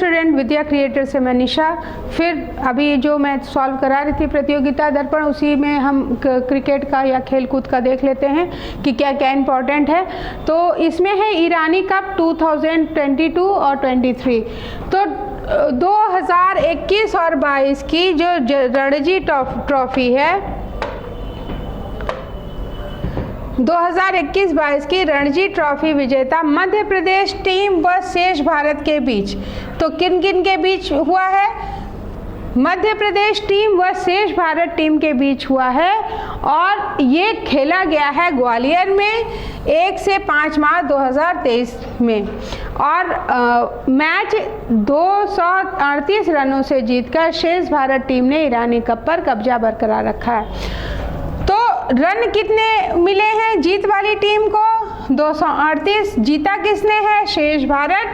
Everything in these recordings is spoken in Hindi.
स्टूडेंट, विद्या क्रिएटर से मैं निशा। फिर अभी जो मैं सॉल्व करा रही थी प्रतियोगिता दर्पण, उसी में हम क्रिकेट का या खेलकूद का देख लेते हैं कि क्या क्या इम्पोर्टेंट है। तो इसमें है ईरानी कप 2022 और 23। तो 2021 और 22 की जो रणजी ट्रॉफी है, 2021-22 की रणजी ट्रॉफी विजेता मध्य प्रदेश टीम व शेष भारत के बीच, तो किन किन के बीच हुआ है? मध्य प्रदेश टीम व शेष भारत टीम के बीच हुआ है और ये खेला गया है ग्वालियर में 1 से 5 मार्च 2023 में। और मैच 238 रनों से जीतकर शेष भारत टीम ने ईरानी कप पर कब्जा बरकरार रखा है। तो रन कितने मिले हैं जीत वाली टीम को? 238। जीता किसने है? शेष भारत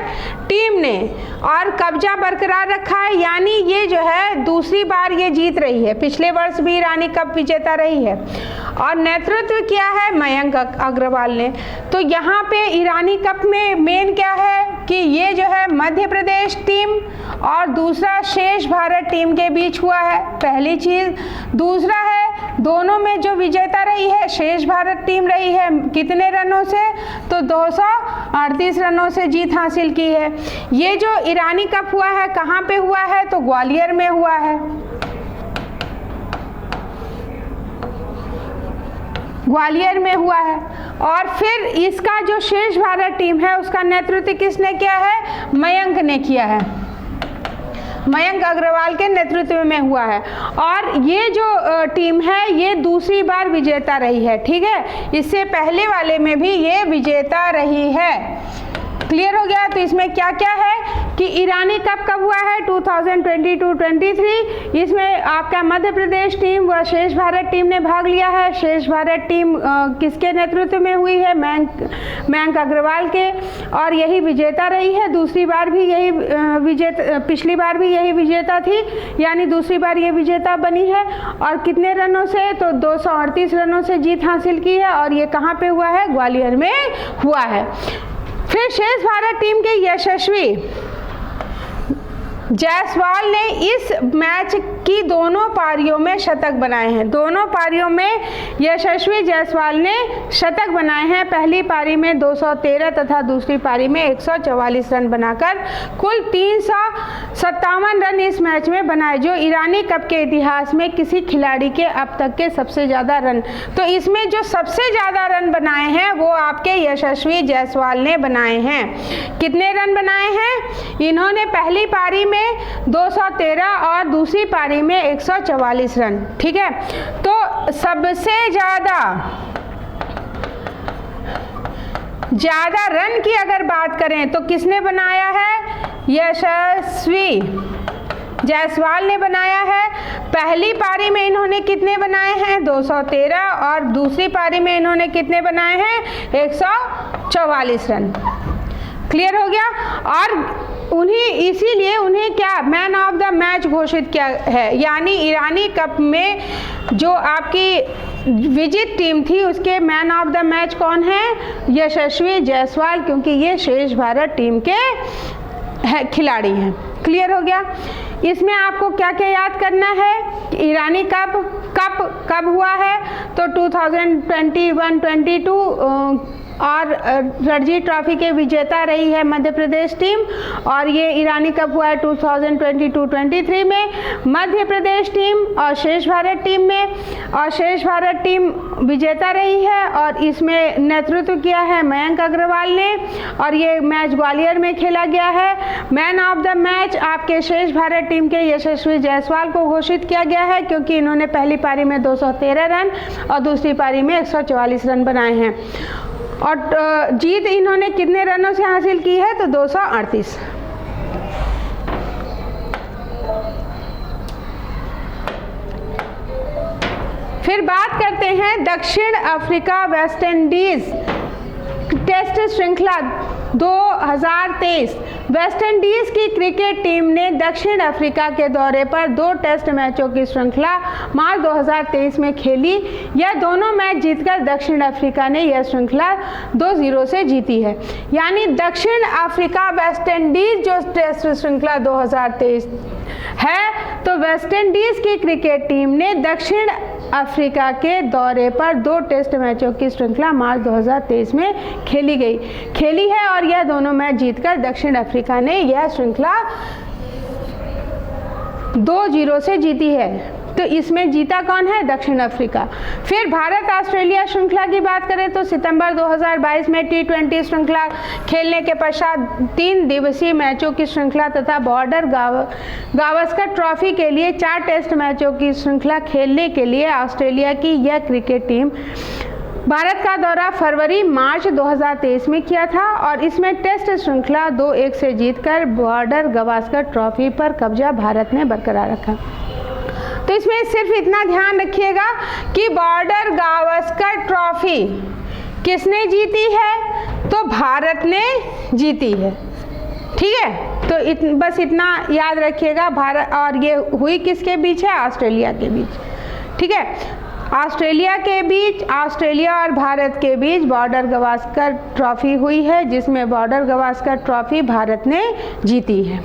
टीम ने। और कब्जा बरकरार रखा है, यानी ये जो है दूसरी बार ये जीत रही है। पिछले वर्ष भी ईरानी कप विजेता रही है। और नेतृत्व किया है मयंक अग्रवाल ने। तो यहाँ पे ईरानी कप में मेन क्या है कि ये जो है मध्य प्रदेश टीम और दूसरा शेष भारत टीम के बीच हुआ है, पहली चीज। दूसरा है दोनों में जो विजेता रही है शेष भारत टीम रही है, कितने रनों से? तो 238 रनों से जीत हासिल की है। ये जो ईरानी कप हुआ है कहाँ पे हुआ है? तो ग्वालियर में हुआ है, ग्वालियर में हुआ है। और फिर इसका जो शेष भारत टीम है उसका नेतृत्व किसने किया है? मयंक ने किया है, मयंक अग्रवाल के नेतृत्व में हुआ है। और ये जो टीम है ये दूसरी बार विजेता रही है, ठीक है। इससे पहले वाले में भी ये विजेता रही है। क्लियर हो गया? तो इसमें क्या क्या है कि ईरानी कप कब हुआ है? 2022-23। इसमें आपका मध्य प्रदेश टीम व शेष भारत टीम ने भाग लिया है। शेष भारत टीम किसके नेतृत्व में हुई है? मयंक अग्रवाल के। और यही विजेता रही है, दूसरी बार भी यही विजेता, पिछली बार भी यही विजेता थी, यानी दूसरी बार ये विजेता बनी है। और कितने रनों से? तो 238 रनों से जीत हासिल की है। और ये कहाँ पे हुआ है? ग्वालियर में हुआ है। फिर शेष भारत टीम के यशस्वी जायसवाल ने इस मैच की दोनों पारियों में शतक बनाए हैं। दोनों पारियों में यशस्वी जायसवाल ने शतक बनाए हैं। पहली पारी में 213 तथा दूसरी पारी में 144 रन बनाकर कुल 357 रन इस मैच में बनाए, जो ईरानी कप के इतिहास में किसी खिलाड़ी के अब तक के सबसे ज़्यादा रन। तो इसमें जो सबसे ज़्यादा रन बनाए हैं वो आपके यशस्वी जायसवाल ने बनाए हैं। कितने रन बनाए हैं? इन्होंने पहली पारी में 213 और दूसरी पारी में 144 रन, ठीक है। तो सबसे ज्यादा रन की अगर बात करें तो किसने बनाया है? यशस्वी जायसवाल ने बनाया है। पहली पारी में इन्होंने कितने बनाए हैं? 213। और दूसरी पारी में इन्होंने कितने बनाए हैं? 144 रन। क्लियर हो गया? और इसीलिए उन्हें क्या मैन ऑफ द मैच घोषित किया है। यानी ईरानी कप में जो आपकी विजित टीम थी उसके मैन ऑफ द मैच कौन है? यशस्वी जायसवाल, क्योंकि ये शेष भारत टीम के खिलाड़ी हैं। क्लियर हो गया? इसमें आपको क्या क्या याद करना है? ईरानी कप कब हुआ है? तो 2021-22 और रणजी ट्रॉफी के विजेता रही है मध्य प्रदेश टीम। और ये ईरानी कप हुआ है 2022-23 में मध्य प्रदेश टीम और शेष भारत टीम में। और शेष भारत टीम विजेता रही है और इसमें नेतृत्व किया है मयंक अग्रवाल ने। और ये मैच ग्वालियर में खेला गया है। मैन ऑफ द मैच आपके शेष भारत टीम के यशस्वी जायसवाल को घोषित किया गया है, क्योंकि इन्होंने पहली पारी में 213 रन और दूसरी पारी में 144 रन बनाए हैं। और जीत इन्होंने कितने रनों से हासिल की है? तो 238। फिर बात करते हैं दक्षिण अफ्रीका वेस्ट इंडीज टेस्ट श्रृंखला 2023। वेस्टइंडीज की क्रिकेट टीम ने दक्षिण अफ्रीका के दौरे पर 2 टेस्ट मैचों की श्रृंखला मार्च 2023 में खेली। यह दोनों मैच जीतकर दक्षिण अफ्रीका ने यह श्रृंखला 2-0 से जीती है। यानी दक्षिण अफ्रीका वेस्टइंडीज जो टेस्ट श्रृंखला 2023 है, तो वेस्टइंडीज की क्रिकेट टीम ने दक्षिण अफ्रीका के दौरे पर 2 टेस्ट मैचों की श्रृंखला मार्च 2023 में खेली है और यह दोनों मैच जीतकर दक्षिण अफ्रीका ने यह श्रृंखला 2-0 से जीती है। तो इसमें जीता कौन है? दक्षिण अफ्रीका। फिर भारत ऑस्ट्रेलिया श्रृंखला की बात करें तो सितंबर 2022 में T20 श्रृंखला खेलने के पश्चात 3 दिवसीय मैचों की श्रृंखला तथा बॉर्डर गावस्कर ट्रॉफी के लिए 4 टेस्ट मैचों की श्रृंखला खेलने के लिए ऑस्ट्रेलिया की यह क्रिकेट टीम भारत का दौरा फरवरी-मार्च 2023 में किया था और इसमें टेस्ट श्रृंखला 2-1 से जीतकर बॉर्डर गावस्कर ट्रॉफी पर कब्जा भारत ने बरकरार रखा। तो इसमें सिर्फ इतना ध्यान रखिएगा कि बॉर्डर गावस्कर ट्रॉफी किसने जीती है? तो भारत ने जीती है। ठीक है, तो बस इतना याद रखिएगा। भारत और ये हुई किसके बीच है? ऑस्ट्रेलिया के बीच। ठीक है, ऑस्ट्रेलिया और भारत के बीच बॉर्डर गावस्कर ट्रॉफी हुई है, जिसमें बॉर्डर गावस्कर ट्रॉफी भारत ने जीती है।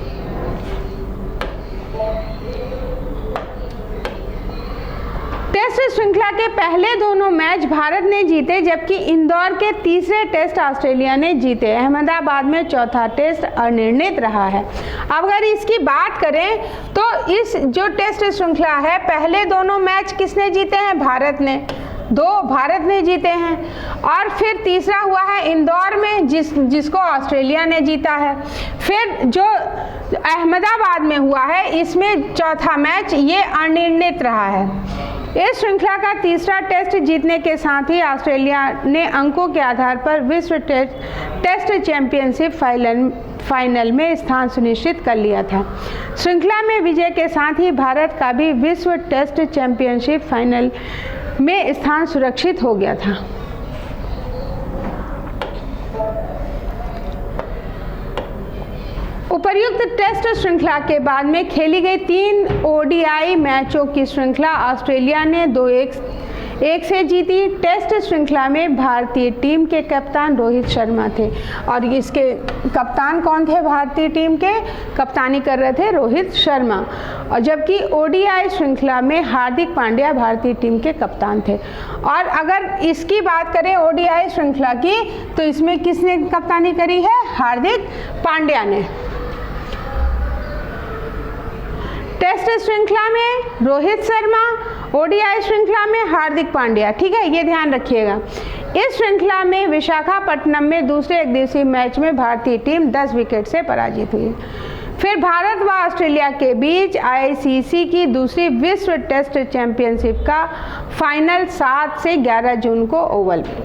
टेस्ट श्रृंखला के पहले दोनों मैच भारत ने जीते, जबकि इंदौर के तीसरे टेस्ट ऑस्ट्रेलिया ने जीते। अहमदाबाद में चौथा टेस्ट अनिर्णित रहा है। अब अगर इसकी बात करें तो इस जो टेस्ट श्रृंखला है, पहले दोनों मैच किसने जीते हैं? भारत ने। 2 भारत ने जीते हैं और फिर तीसरा हुआ है इंदौर में जिसको ऑस्ट्रेलिया ने जीता है। फिर जो अहमदाबाद में हुआ है, इसमें चौथा मैच ये अनिर्णित रहा है। इस श्रृंखला का तीसरा टेस्ट जीतने के साथ ही ऑस्ट्रेलिया ने अंकों के आधार पर विश्व टेस्ट चैंपियनशिप फाइनल में स्थान सुनिश्चित कर लिया था। श्रृंखला में विजय के साथ ही भारत का भी विश्व टेस्ट चैंपियनशिप फाइनल में स्थान सुरक्षित हो गया था। उपर्युक्त टेस्ट श्रृंखला के बाद में खेली गई 3 ODI मैचों की श्रृंखला ऑस्ट्रेलिया ने 2-1 से जीती। टेस्ट श्रृंखला में भारतीय टीम के कप्तान रोहित शर्मा थे और इसके कप्तान कौन थे? भारतीय टीम के कप्तानी कर रहे थे रोहित शर्मा, और जबकि ODI श्रृंखला में हार्दिक पांड्या भारतीय टीम के कप्तान थे। और अगर इसकी बात करें ODI श्रृंखला की, तो इसमें किसने कप्तानी करी है? हार्दिक पांड्या ने। टेस्ट श्रृंखला में रोहित शर्मा, ODI श्रृंखला में हार्दिक पांड्या। ठीक है, ये ध्यान रखिएगा। इस श्रृंखला में विशाखापट्टनम में दूसरे एकदिवसीय मैच में भारतीय टीम 10 विकेट से पराजित हुई। फिर भारत व ऑस्ट्रेलिया के बीच ICC की दूसरी विश्व टेस्ट चैंपियनशिप का फाइनल 7 से 11 जून को ओवल में।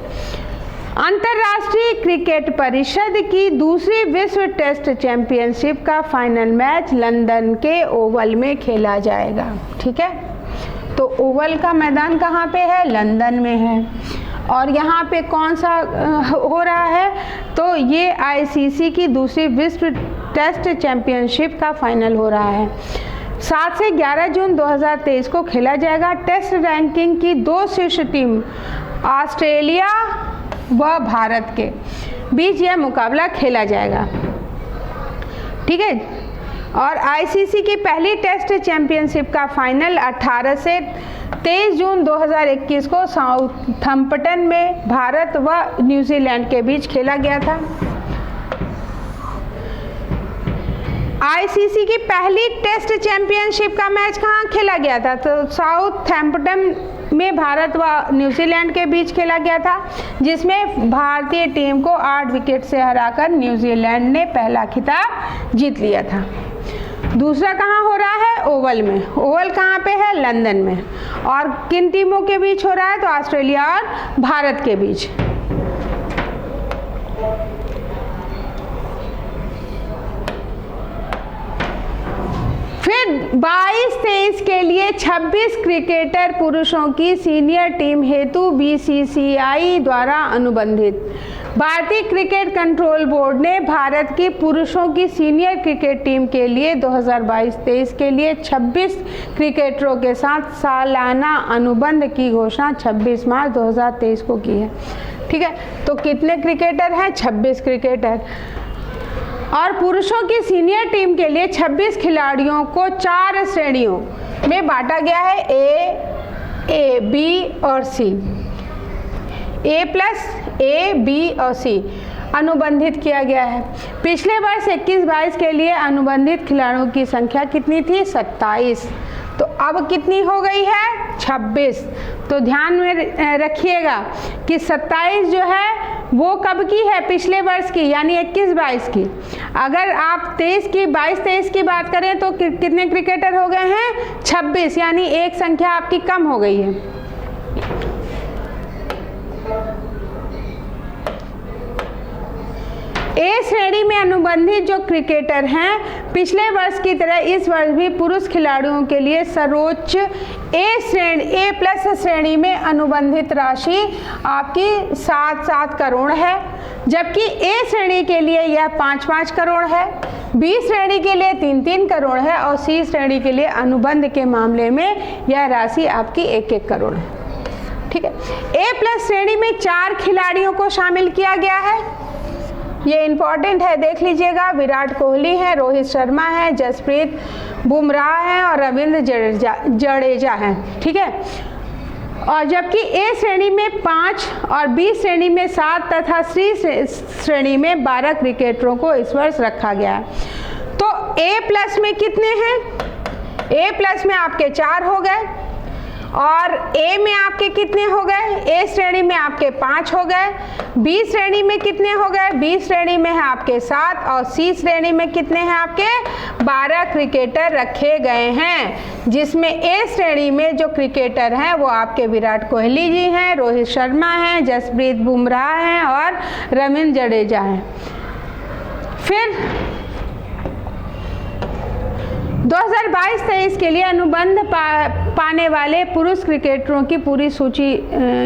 अंतर्राष्ट्रीय क्रिकेट परिषद की दूसरी विश्व टेस्ट चैंपियनशिप का फाइनल मैच लंदन के ओवल में खेला जाएगा। ठीक है, तो ओवल का मैदान कहाँ पे है? लंदन में है। और यहाँ पे कौन सा हो रहा है? तो ये ICC की दूसरी विश्व टेस्ट चैंपियनशिप का फाइनल हो रहा है। 7 से 11 जून 2023 को खेला जाएगा। टेस्ट रैंकिंग की 2 शीर्ष टीम ऑस्ट्रेलिया व भारत के बीच यह मुकाबला खेला जाएगा। ठीक है, और ICC की पहली टेस्ट चैंपियनशिप का फाइनल 18 से 23 जून 2021 को साउथहैम्पटन में भारत व न्यूजीलैंड के बीच खेला गया था। ICC की पहली टेस्ट चैंपियनशिप का मैच कहाँ खेला गया था? तो साउथहैम्पटन में भारत व न्यूजीलैंड के बीच खेला गया था, जिसमें भारतीय टीम को 8 विकेट से हराकर न्यूजीलैंड ने पहला खिताब जीत लिया था। दूसरा कहाँ हो रहा है? ओवल में। ओवल कहाँ पे है? लंदन में। और किन टीमों के बीच हो रहा है? तो ऑस्ट्रेलिया और भारत के बीच। फिर 22-23 के लिए 26 क्रिकेटर पुरुषों की सीनियर टीम हेतु BCCI द्वारा अनुबंधित भारतीय क्रिकेट कंट्रोल बोर्ड ने भारत की पुरुषों की सीनियर क्रिकेट टीम के लिए 2022-23 के लिए 26 क्रिकेटरों के साथ सालाना अनुबंध की घोषणा 26 मार्च 2023 को की है। ठीक है, तो कितने क्रिकेटर हैं? 26 क्रिकेटर। और पुरुषों की सीनियर टीम के लिए 26 खिलाड़ियों को 4 श्रेणियों में बांटा गया है, ए, बी और सी। A+, B और C अनुबंधित किया गया है। पिछले वर्ष 21-22 के लिए अनुबंधित खिलाड़ियों की संख्या कितनी थी? 27। तो अब कितनी हो गई है? 26। तो ध्यान में रखिएगा कि 27 जो है वो कब की है? पिछले वर्ष की, यानी 21-22 की। अगर आप 22-23 की बात करें तो कितने क्रिकेटर हो गए हैं? 26, यानी एक संख्या आपकी कम हो गई है। ए श्रेणी में अनुबंधित जो क्रिकेटर हैं, पिछले वर्ष की तरह इस वर्ष भी पुरुष खिलाड़ियों के लिए सर्वोच्च A+ श्रेणी में अनुबंधित राशि आपकी 7-7 करोड़ है, जबकि ए श्रेणी के लिए यह 5-5 करोड़ है, बी श्रेणी के लिए 3-3 करोड़ है और सी श्रेणी के लिए अनुबंध के मामले में यह राशि आपकी 1-1 करोड़ है। ठीक है, A+ श्रेणी में 4 खिलाड़ियों को शामिल किया गया है। ये इंपॉर्टेंट है, देख लीजिएगा। विराट कोहली है, रोहित शर्मा है, जसप्रीत बुमराह है और रविंद्र जडेजा है। ठीक है, और जबकि ए श्रेणी में 5 और बी श्रेणी में 7 तथा सी श्रेणी में 12 क्रिकेटरों को इस वर्ष रखा गया है। तो A+ में कितने हैं? A+ में आपके 4 हो गए और ए में आपके कितने हो गए? ए श्रेणी में आपके 5 हो गए। बी श्रेणी में कितने हो गए? बी श्रेणी में है आपके 7 और सी श्रेणी में कितने हैं आपके? 12 क्रिकेटर रखे गए हैं, जिसमें ए श्रेणी में जो क्रिकेटर हैं वो आपके विराट कोहली जी हैं, रोहित शर्मा हैं, जसप्रीत बुमराह हैं और रविंद्र जडेजा हैं। फिर 2022-23 के लिए अनुबंध पाने वाले पुरुष क्रिकेटरों की पूरी सूची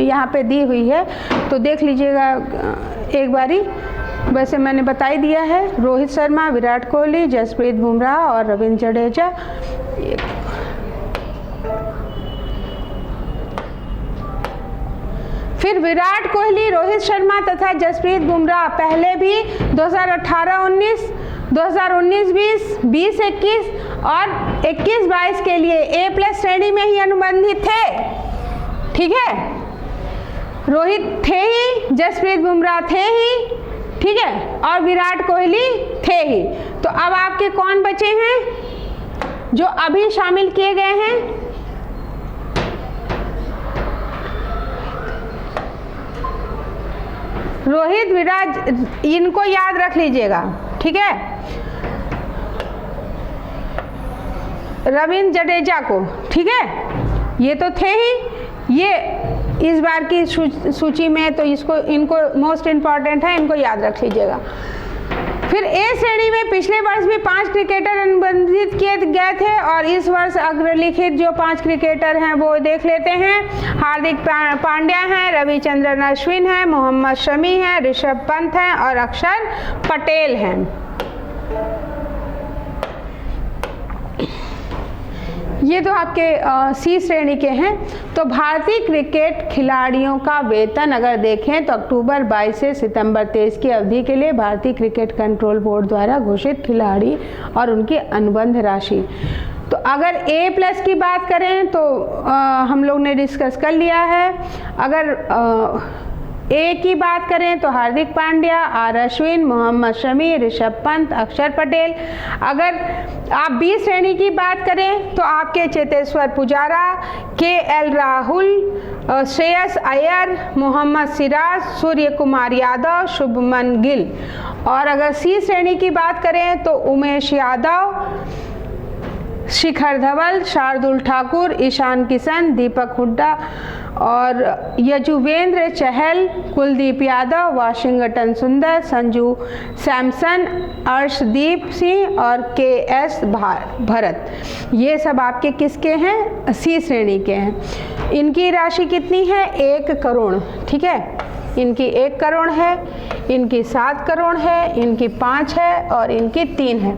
यहाँ पे दी हुई है, तो देख लीजिएगा एक बारी। वैसे मैंने बता ही दिया है, रोहित शर्मा, विराट कोहली, जसप्रीत बुमराह और रविंद्र जडेजा। फिर विराट कोहली, रोहित शर्मा तथा जसप्रीत बुमराह पहले भी 2018-19, 2019-20, 20-21 और 21-22 के लिए A+ श्रेणी में ही अनुबंधित थे। ठीक है, रोहित थे ही, जसप्रीत बुमराह थे ही, ठीक है, और विराट कोहली थे ही। तो अब आपके कौन बचे हैं जो अभी शामिल किए गए हैं? रोहित, विराट, इनको याद रख लीजिएगा। ठीक है, रविंद्र जडेजा को, ठीक है, ये तो थे ही, ये इस बार की सूची में, तो इनको मोस्ट इम्पॉर्टेंट है, इनको याद रख लीजिएगा। फिर ए श्रेणी में पिछले वर्ष भी 5 क्रिकेटर अनुबंधित किए गए थे और इस वर्ष अग्रलिखित जो 5 क्रिकेटर हैं वो देख लेते हैं। हार्दिक पांड्या हैं, रविचंद्रन अश्विन हैं, मोहम्मद शमी हैं, ऋषभ पंत हैं और अक्षर पटेल हैं। ये तो आपके सी श्रेणी के हैं। तो भारतीय क्रिकेट खिलाड़ियों का वेतन अगर देखें तो अक्टूबर 22 से सितंबर 23 की अवधि के लिए भारतीय क्रिकेट कंट्रोल बोर्ड द्वारा घोषित खिलाड़ी और उनकी अनुबंध राशि। तो अगर A+ की बात करें तो हम लोग ने डिस्कस कर लिया है। अगर ए की बात करें तो हार्दिक पांड्या, आर अश्विन, मोहम्मद शमी, ऋषभ पंत, अक्षर पटेल। अगर आप बी श्रेणी की बात करें तो आपके चेतेश्वर पुजारा, KL राहुल, श्रेयस अय्यर, मोहम्मद सिराज, सूर्य कुमार यादव, शुभमन गिल। और अगर सी श्रेणी की बात करें तो उमेश यादव, शिखर धवल, शार्दुल ठाकुर, ईशान किशन, दीपक हुड्डा और यजुवेंद्र चहल, कुलदीप यादव, वाशिंगटन सुंदर, संजू सैमसन, अर्शदीप सिंह और KS भरत। ये सब आपके किसके हैं? सी श्रेणी के हैं। इनकी राशि कितनी है? 1 करोड़। ठीक है, इनकी 1 करोड़ है, इनकी 7 करोड़ है, इनकी 5 है और इनकी 3 है।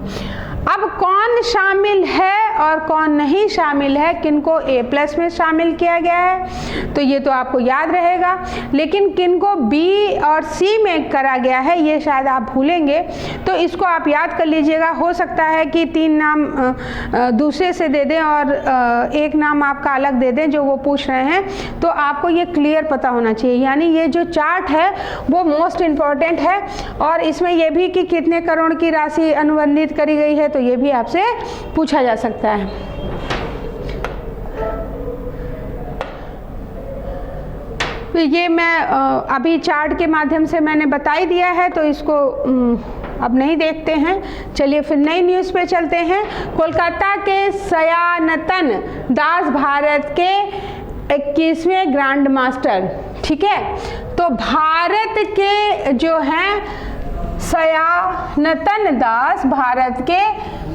अब कौन शामिल है और कौन नहीं शामिल है, किनको A+ में शामिल किया गया है, तो ये तो आपको याद रहेगा, लेकिन किनको B और C में करा गया है ये शायद आप भूलेंगे, तो इसको आप याद कर लीजिएगा। हो सकता है कि 3 नाम दूसरे से दे दें और 1 नाम आपका अलग दे दें जो वो पूछ रहे हैं, तो आपको ये क्लियर पता होना चाहिए। यानी ये जो चार्ट है वो मोस्ट इम्पॉर्टेंट है, और इसमें यह भी कि कितने करोड़ की राशि अनुबंधित करी गई है, तो ये भी आपसे पूछा जा सकता है। तो ये मैं अभी चार्ट के माध्यम से मैंने बता ही दिया है, तो इसको अब नहीं देखते हैं। चलिए फिर नई न्यूज़ पे चलते हैं। कोलकाता के सयानतन दास भारत के 21वें ग्रैंड मास्टर, ठीक है। तो भारत के जो हैं सयानतन दास भारत के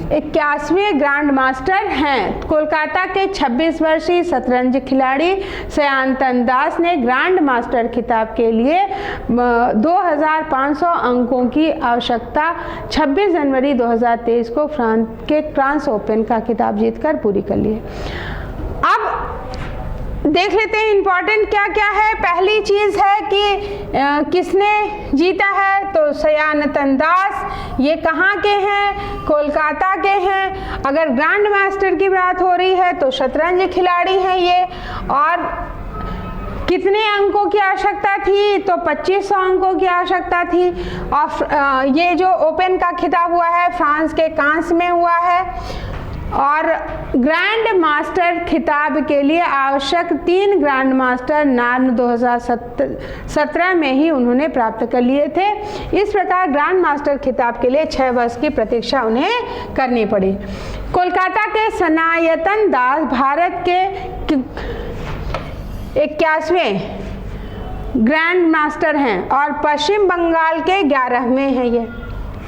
81वें ग्रैंड मास्टर हैं। कोलकाता के 26 वर्षीय शतरंज खिलाड़ी सयानतन दास ने ग्रैंड मास्टर खिताब के लिए 2500 अंकों की आवश्यकता 26 जनवरी 2023 को फ्रांस ओपन का खिताब जीतकर पूरी कर ली है। अब देख लेते हैं इम्पॉर्टेंट क्या क्या है। पहली चीज़ है कि किसने जीता है, तो सयानतन दास। ये कहाँ के हैं, कोलकाता के हैं। अगर ग्रैंड मास्टर की बात हो रही है तो शतरंज खिलाड़ी हैं ये। और कितने अंकों की आवश्यकता थी, तो 2500 अंकों की आवश्यकता थी। और ये जो ओपन का खिताब हुआ है फ्रांस के कांस में हुआ है। और ग्रैंड मास्टर खिताब के लिए आवश्यक 3 ग्रैंड मास्टर नाम 2017 में ही उन्होंने प्राप्त कर लिए थे। इस प्रकार ग्रैंड मास्टर खिताब के लिए 6 वर्ष की प्रतीक्षा उन्हें करनी पड़ी। कोलकाता के सयानतन दास भारत के 81वें ग्रैंड मास्टर हैं और पश्चिम बंगाल के 11वें हैं ये,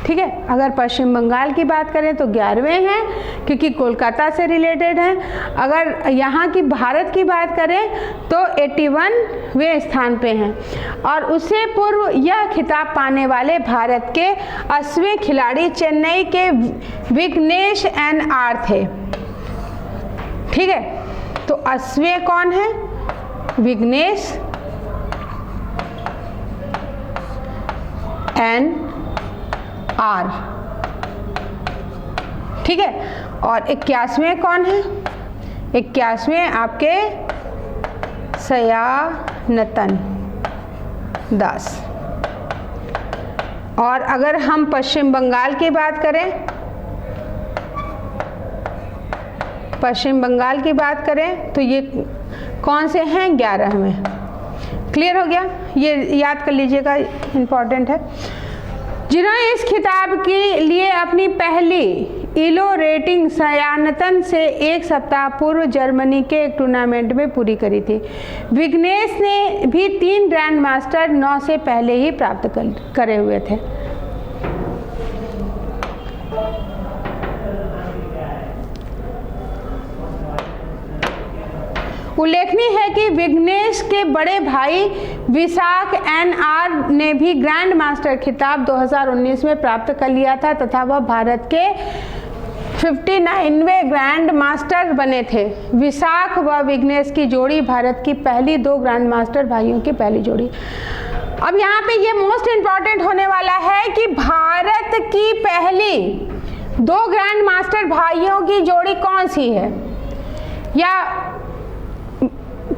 ठीक है। अगर पश्चिम बंगाल की बात करें तो 11वें हैं क्योंकि कोलकाता से रिलेटेड हैं। अगर यहाँ की भारत की बात करें तो 81वें स्थान पे हैं। और उससे पूर्व यह खिताब पाने वाले भारत के 80वें खिलाड़ी चेन्नई के विघ्नेश NR थे, ठीक है। तो 80वें कौन है, विघ्नेश NR, ठीक है। और 81वें कौन है, 81वें आपके सयानतन दास। और अगर हम पश्चिम बंगाल की बात करें, पश्चिम बंगाल की बात करें तो ये कौन से हैं, 11वें। क्लियर हो गया, ये याद कर लीजिएगा, इम्पॉर्टेंट है। जिन्होंने इस खिताब के लिए अपनी पहली इलो रेटिंग सयानतन से 1 सप्ताह पूर्व जर्मनी के एक टूर्नामेंट में पूरी करी थी। विघ्नेश ने भी 3 ग्रैंड मास्टर 9 से पहले ही प्राप्त करे हुए थे। उल्लेखनीय है कि विघ्नेश के बड़े भाई विशाख NR ने भी ग्रैंड मास्टर खिताब 2019 में प्राप्त कर लिया था तथा वह भारत के 59वें ग्रैंड मास्टर बने थे। विशाख व विघ्नेश की जोड़ी भारत की पहली 2 ग्रैंड मास्टर भाइयों की पहली जोड़ी। अब यहाँ पे ये मोस्ट इम्पॉर्टेंट होने वाला है कि भारत की पहली 2 ग्रैंड मास्टर भाइयों की जोड़ी कौन सी है, या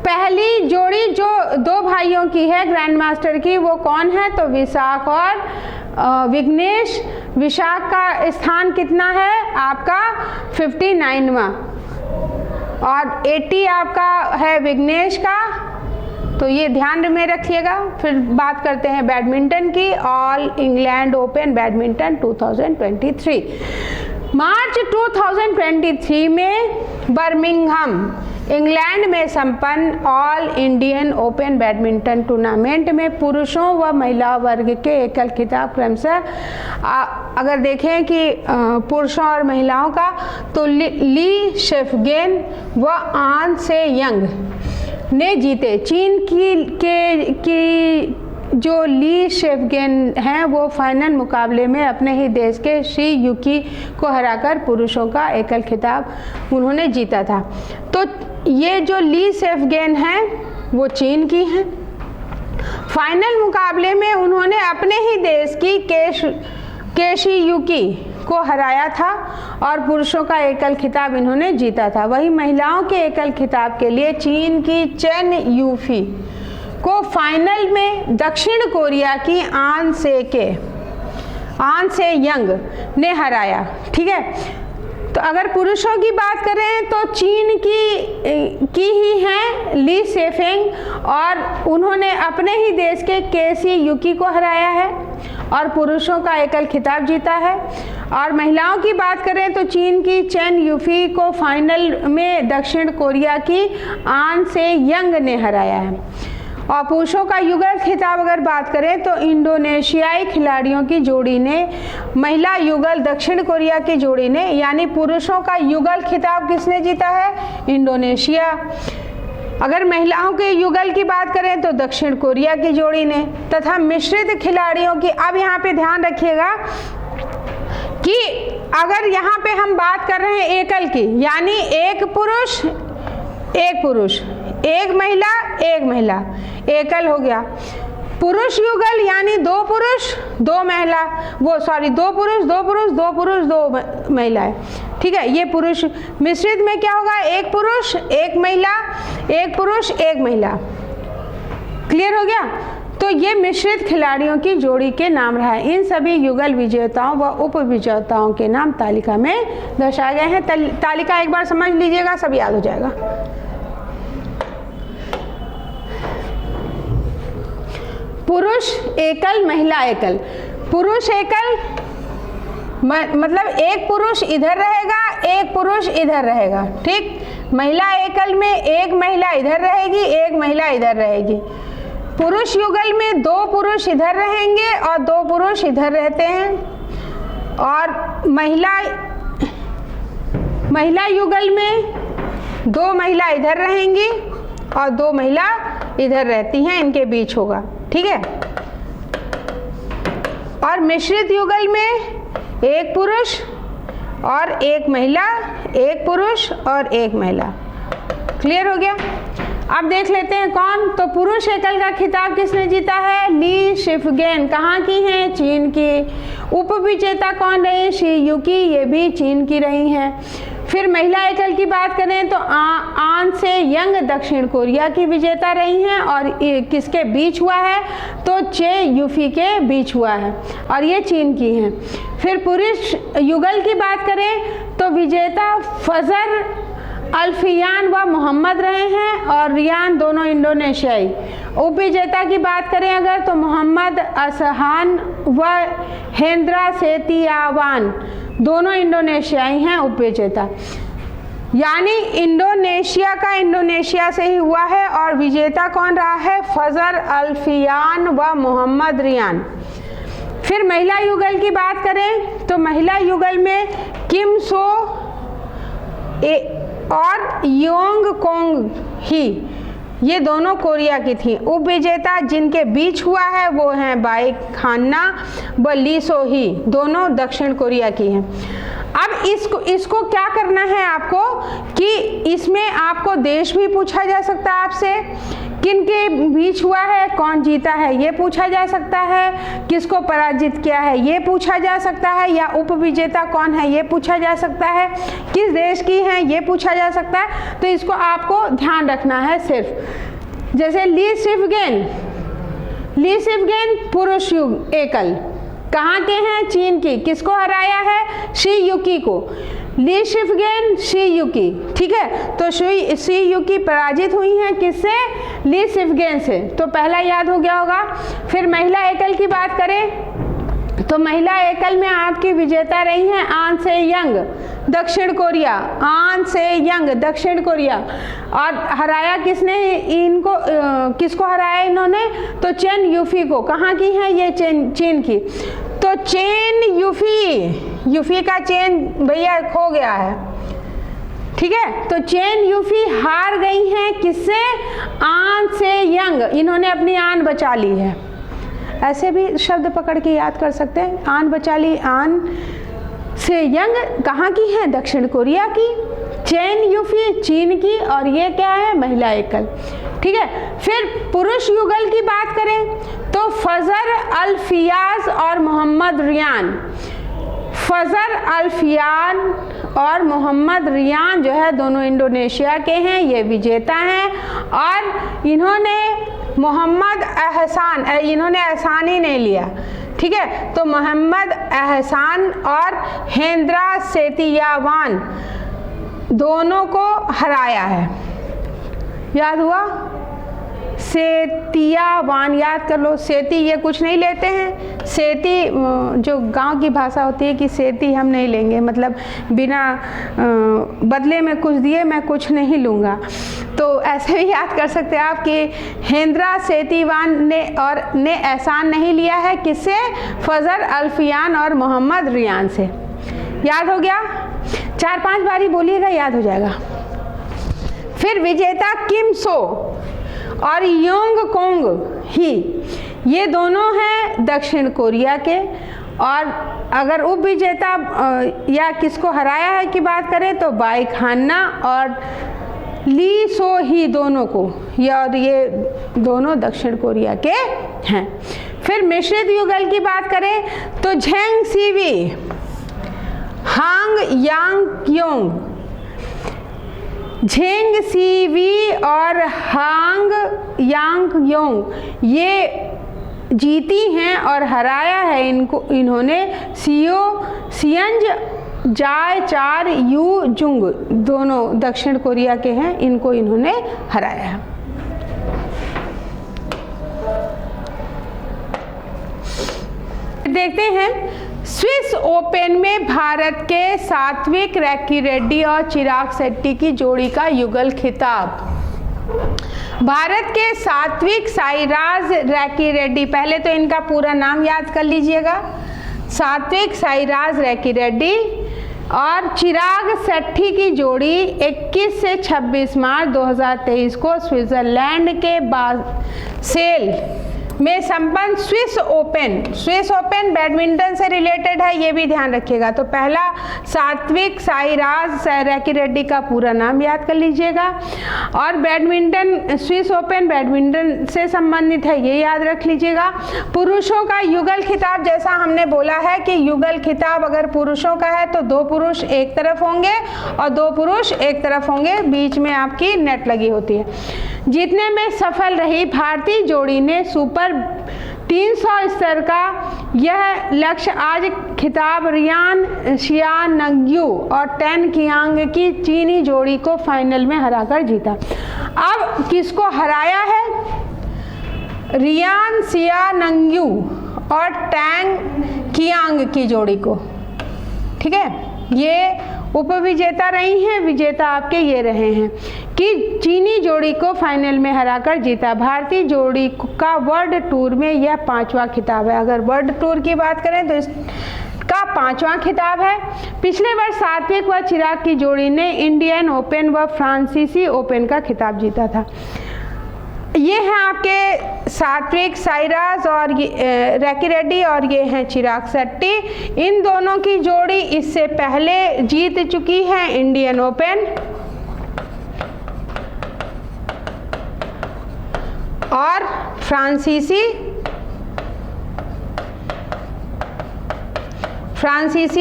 पहली जोड़ी जो 2 भाइयों की है ग्रैंड मास्टर की वो कौन है, तो विशाख और विघ्नेश। विशाख का स्थान कितना है आपका 59वां और 80 आपका है विघ्नेश का, तो ये ध्यान में रखिएगा। फिर बात करते हैं बैडमिंटन की। ऑल इंग्लैंड ओपन बैडमिंटन 2023 मार्च 2023 में बर्मिंघम इंग्लैंड में संपन्न all Indian open badminton tournament में पुरुषों व महिला वर्ग के एकल खिताब क्रमशः अगर देखें कि पुरुषों और महिलाओं का, तो ली शेफगेन व आन से यंग ने जीते। चीन की जो ली शेफगेन हैं वो फाइनल मुकाबले में अपने ही देश के शी युकी को हराकर पुरुषों का एकल खिताब उन्होंने जीता था। तो ये जो ली शेफगेन हैं वो चीन की हैं। फाइनल मुकाबले में उन्होंने अपने ही देश की केशी युकी को हराया था और पुरुषों का एकल खिताब इन्होंने जीता था। वही महिलाओं के एकल खिताब के लिए चीन की चेन यूफी को फाइनल में दक्षिण कोरिया की आन से यंग ने हराया। ठीक है, तो अगर पुरुषों की बात करें तो चीन की ही हैं ली शेफेंग और उन्होंने अपने ही देश के केसी युकी को हराया है और पुरुषों का एकल खिताब जीता है। और महिलाओं की बात करें तो चीन की चेन यूफी को फाइनल में दक्षिण कोरिया की आन से यंग ने हराया है। और पुरुषों का युगल खिताब अगर बात करें तो इंडोनेशियाई खिलाड़ियों की जोड़ी ने महिला युगल दक्षिण कोरिया की जोड़ी ने, यानी पुरुषों का युगल खिताब किसने जीता है? इंडोनेशिया। अगर महिलाओं के युगल की बात करें तो दक्षिण कोरिया की जोड़ी ने। तथा मिश्रित खिलाड़ियों की, अब यहाँ पे ध्यान रखिएगा कि अगर यहाँ पे हम बात कर रहे हैं एकल की, यानी एक पुरुष एक महिला एकल हो गया। पुरुष युगल यानी दो पुरुष दो महिलाएं। ठीक है, ये पुरुष। मिश्रित में क्या होगा? एक पुरुष एक महिला। क्लियर हो गया? तो ये मिश्रित खिलाड़ियों की जोड़ी के नाम रहा है। इन सभी युगल विजेताओं व उप विजेताओं के नाम तालिका में दर्शाए गए हैं। तालिका एक बार समझ लीजिएगा, सब याद हो जाएगा। पुरुष एकल, महिला एकल। पुरुष एकल मतलब एक पुरुष इधर रहेगा, एक पुरुष इधर रहेगा। ठीक। महिला एकल में एक महिला इधर रहेगी, एक महिला इधर रहेगी। पुरुष युगल में दो पुरुष इधर रहेंगे और दो पुरुष इधर रहते हैं। और महिला युगल में दो महिला इधर रहेंगी और दो महिला इधर रहती हैं, इनके बीच होगा। ठीक है। और मिश्रित युगल में एक पुरुष और एक महिला, एक पुरुष और एक महिला। क्लियर हो गया? अब देख लेते हैं कौन। तो पुरुष एकल का खिताब किसने जीता है? ली शेफगेन। कहाँ की हैं? चीन की। उप विजेता कौन रही? शी युकी, ये भी चीन की रही हैं। फिर महिला एकल की बात करें तो आन से यंग दक्षिण कोरिया की विजेता रही हैं और किसके बीच हुआ है? तो चे यूफी के बीच हुआ है और ये चीन की हैं। फिर पुरुष युगल की बात करें तो विजेता फजर अल्फियान व मोहम्मद रहे हैं और रियान दोनों इंडोनेशियाई। उप विजेता की बात करें अगर तो मोहम्मद असहान व हेंद्रा सेतियावान दोनों इंडोनेशियाई हैं उप विजेता। यानी इंडोनेशिया से ही हुआ है और विजेता कौन रहा है? फजर अल्फियान व मोहम्मद रियान। फिर महिला युगल की बात करें तो महिला युगल में किम सो और योंग कोंग ही, ये दोनों कोरिया की थी। उप विजेता जिनके बीच हुआ है वो हैं बाई खान्ना व ली सो ही, दोनों दक्षिण कोरिया की हैं। अब इसको क्या करना है आपको कि इसमें आपको देश भी पूछा जा सकता है आपसे, किनके बीच हुआ है, कौन जीता है ये पूछा जा सकता है, किसको पराजित किया है ये पूछा जा सकता है, या उप विजेता कौन है ये पूछा जा सकता है, किस देश की है ये पूछा जा सकता है। तो इसको आपको ध्यान रखना है सिर्फ। जैसे ली शेफगेन पुरुष युग एकल, कहाँ के हैं? चीन की। किसको हराया है? शी युकी को। ली शेफगेन शी युकी। ठीक है, तो शी युकी पराजित हुई हैं किससे? ली शेफगेन से। तो पहला याद हो गया होगा। फिर महिला एकल की बात करें तो महिला एकल में आपकी विजेता रही हैं आन से यंग दक्षिण कोरिया। आन से यंग दक्षिण कोरिया। और हराया किसने इनको? किसको हराया इन्होंने? तो चेन यूफी को। कहाँ की है ये? चीन की। तो चेन यूफी का चेन भैया खो गया है। ठीक है, तो चेन यूफी हार गई हैं किससे? आन से यंग। इन्होंने अपनी आन बचा ली है। ऐसे भी शब्द पकड़ के याद कर सकते हैं। आन बचाली, आन से यंग कहाँ की है? दक्षिण कोरिया की। चेन यूफी चीन की, और ये क्या है? महिला एकल। ठीक है। फिर पुरुष युगल की बात करें तो फजर अल फियाज और मोहम्मद रियान। फजर अल फियान और मोहम्मद रियान जो है दोनों इंडोनेशिया के हैं, ये विजेता हैं। और इन्होंने मोहम्मद एहसान, इन्होंने एहसान ही नहीं लिया, ठीक है, तो मोहम्मद एहसान और हेंद्रा सेतियावान दोनों को हराया है। याद हुआ? सेतियावान याद कर लो। सेती ये कुछ नहीं लेते हैं। सेती जो गांव की भाषा होती है कि सेती हम नहीं लेंगे, मतलब बिना बदले में कुछ दिए मैं कुछ नहीं लूँगा। तो ऐसे भी याद कर सकते हैं आप कि हेंद्रा सेतिवान ने एहसान नहीं लिया है। किससे? फजर अल्फियान और मोहम्मद रियान से। याद हो गया? 4-5 बारी बोलिएगा, याद हो जाएगा। फिर विजेता किम सो और योंग कोंग ही, ये दोनों हैं दक्षिण कोरिया के। और अगर उप विजेता या किसको हराया है की बात करें तो बाई खान्ना और ली सो ही दोनों को, ये दोनों दक्षिण कोरिया के हैं। फिर मिश्रित युगल की बात करें तो झेंग सीवी, हांग यांग क्योंग। झेंग सीवी और हांग यांग योंग ये जीती हैं और हराया है इन्होंने सियंज जाय चार यू जुंग, दोनों दक्षिण कोरिया के हैं, इनको इन्होंने हराया है। देखते हैं स्विस ओपन में भारत के सात्विक रैंकीरेड्डी और चिराग शेट्टी की जोड़ी का युगल खिताब। भारत के सात्विक साईराज रैंकीरेड्डी, पहले तो इनका पूरा नाम याद कर लीजिएगा, सात्विक साईराज रैंकीरेड्डी और चिराग शेट्टी की जोड़ी 21 से 26 मार्च 2023 को स्विट्जरलैंड के बासेल में संपन्न स्विस ओपन बैडमिंटन से रिलेटेड है, ये भी ध्यान रखिएगा। तो पहला सात्विक साईराज रैंकीरेड्डी का पूरा नाम याद कर लीजिएगा, और बैडमिंटन स्विस ओपन बैडमिंटन से संबंधित है, ये याद रख लीजिएगा। पुरुषों का युगल खिताब, जैसा हमने बोला है कि युगल खिताब अगर पुरुषों का है तो 2 पुरुष एक तरफ होंगे और 2 पुरुष एक तरफ होंगे, बीच में आपकी नेट लगी होती है। जीतने में सफल रही भारतीय जोड़ी ने सुपर 300 स्तर का यह लक्ष्य आज खिताब रियान शियानग्यू और टेन कियांग की चीनी जोड़ी को फाइनल में हराकर जीता। अब किसको हराया है? रियान शियानग्यू और टैंग कियांग की जोड़ी को, ठीक है। ये उपविजेता रही हैं, विजेता आपके ये रहे हैं कि चीनी जोड़ी को फाइनल में हराकर जीता। भारतीय जोड़ी का वर्ल्ड टूर में यह 5वां खिताब है। अगर वर्ल्ड टूर की बात करें तो इसका 5वां खिताब है। पिछले वर्ष सात्विक व चिराग की जोड़ी ने इंडियन ओपन व फ्रांसीसी ओपन का खिताब जीता था। ये हैं आपके सात्विक साईराज और रैंकीरेड्डी और ये हैं चिराग शेट्टी। इन दोनों की जोड़ी इससे पहले जीत चुकी है इंडियन ओपन और फ्रांसीसी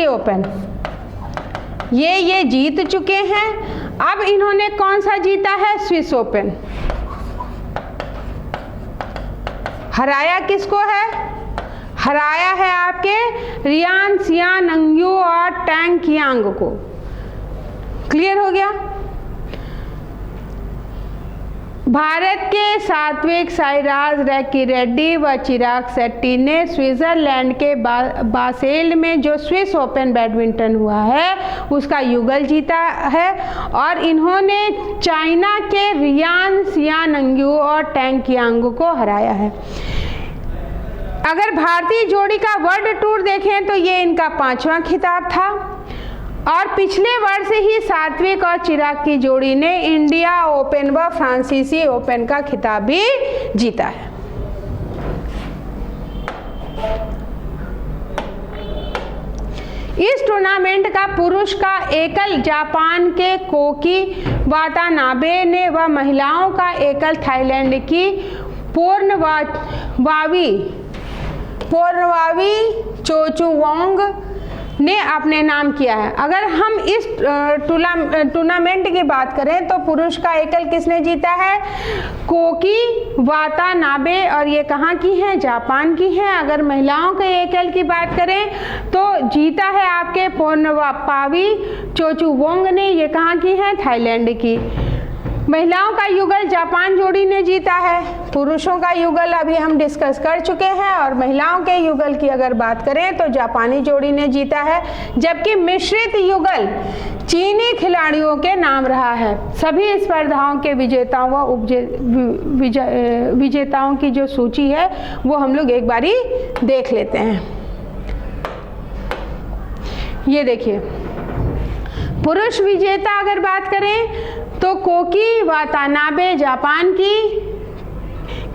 ओपन, ये जीत चुके हैं। अब इन्होंने कौन सा जीता है? Swiss open. हराया किसको है? हराया है आपके रियान शियानग्यू और टैंग कियांग को। क्लियर हो गया? भारत के सात्विक साईराज रैंकीरेड्डी व चिराग शेट्टी ने स्विट्जरलैंड के बासेल में जो स्विस ओपन बैडमिंटन हुआ है उसका युगल जीता है, और इन्होंने चाइना के रियान शियानग्यू और टैंग कियांग को हराया है। अगर भारतीय जोड़ी का वर्ल्ड टूर देखें तो ये इनका 5वां खिताब था, और पिछले वर्ष ही सात्विक और चिराग की जोड़ी ने इंडिया ओपन व फ्रांसीसी ओपन का खिताब भी जीता है। इस टूर्नामेंट का पुरुष का एकल जापान के कोकी वातानाबे ने व महिलाओं का एकल थाईलैंड की पोर्नवावी चोचुवोंग ने अपने नाम किया है। अगर हम इस टूर्नामेंट की बात करें तो पुरुष का एकल किसने जीता है? कोकी वातानाबे, और ये कहाँ की है? जापान की है। अगर महिलाओं के एकल की बात करें तो जीता है आपके पोर्नवावी चोचुवोंग ने, ये कहाँ की है? थाईलैंड की। महिलाओं का युगल जापान जोड़ी ने जीता है। पुरुषों का युगल अभी हम डिस्कस कर चुके हैं, और महिलाओं के युगल की अगर बात करें तो जापानी जोड़ी ने जीता है, जबकि मिश्रित युगल चीनी खिलाड़ियों के नाम रहा है। सभी स्पर्धाओं के विजेताओं व विजेताओं की जो सूची है वो हम लोग एक बारी देख लेते हैं। ये देखिए, पुरुष विजेता अगर बात करें तो कोकी वातानाबे जापान की,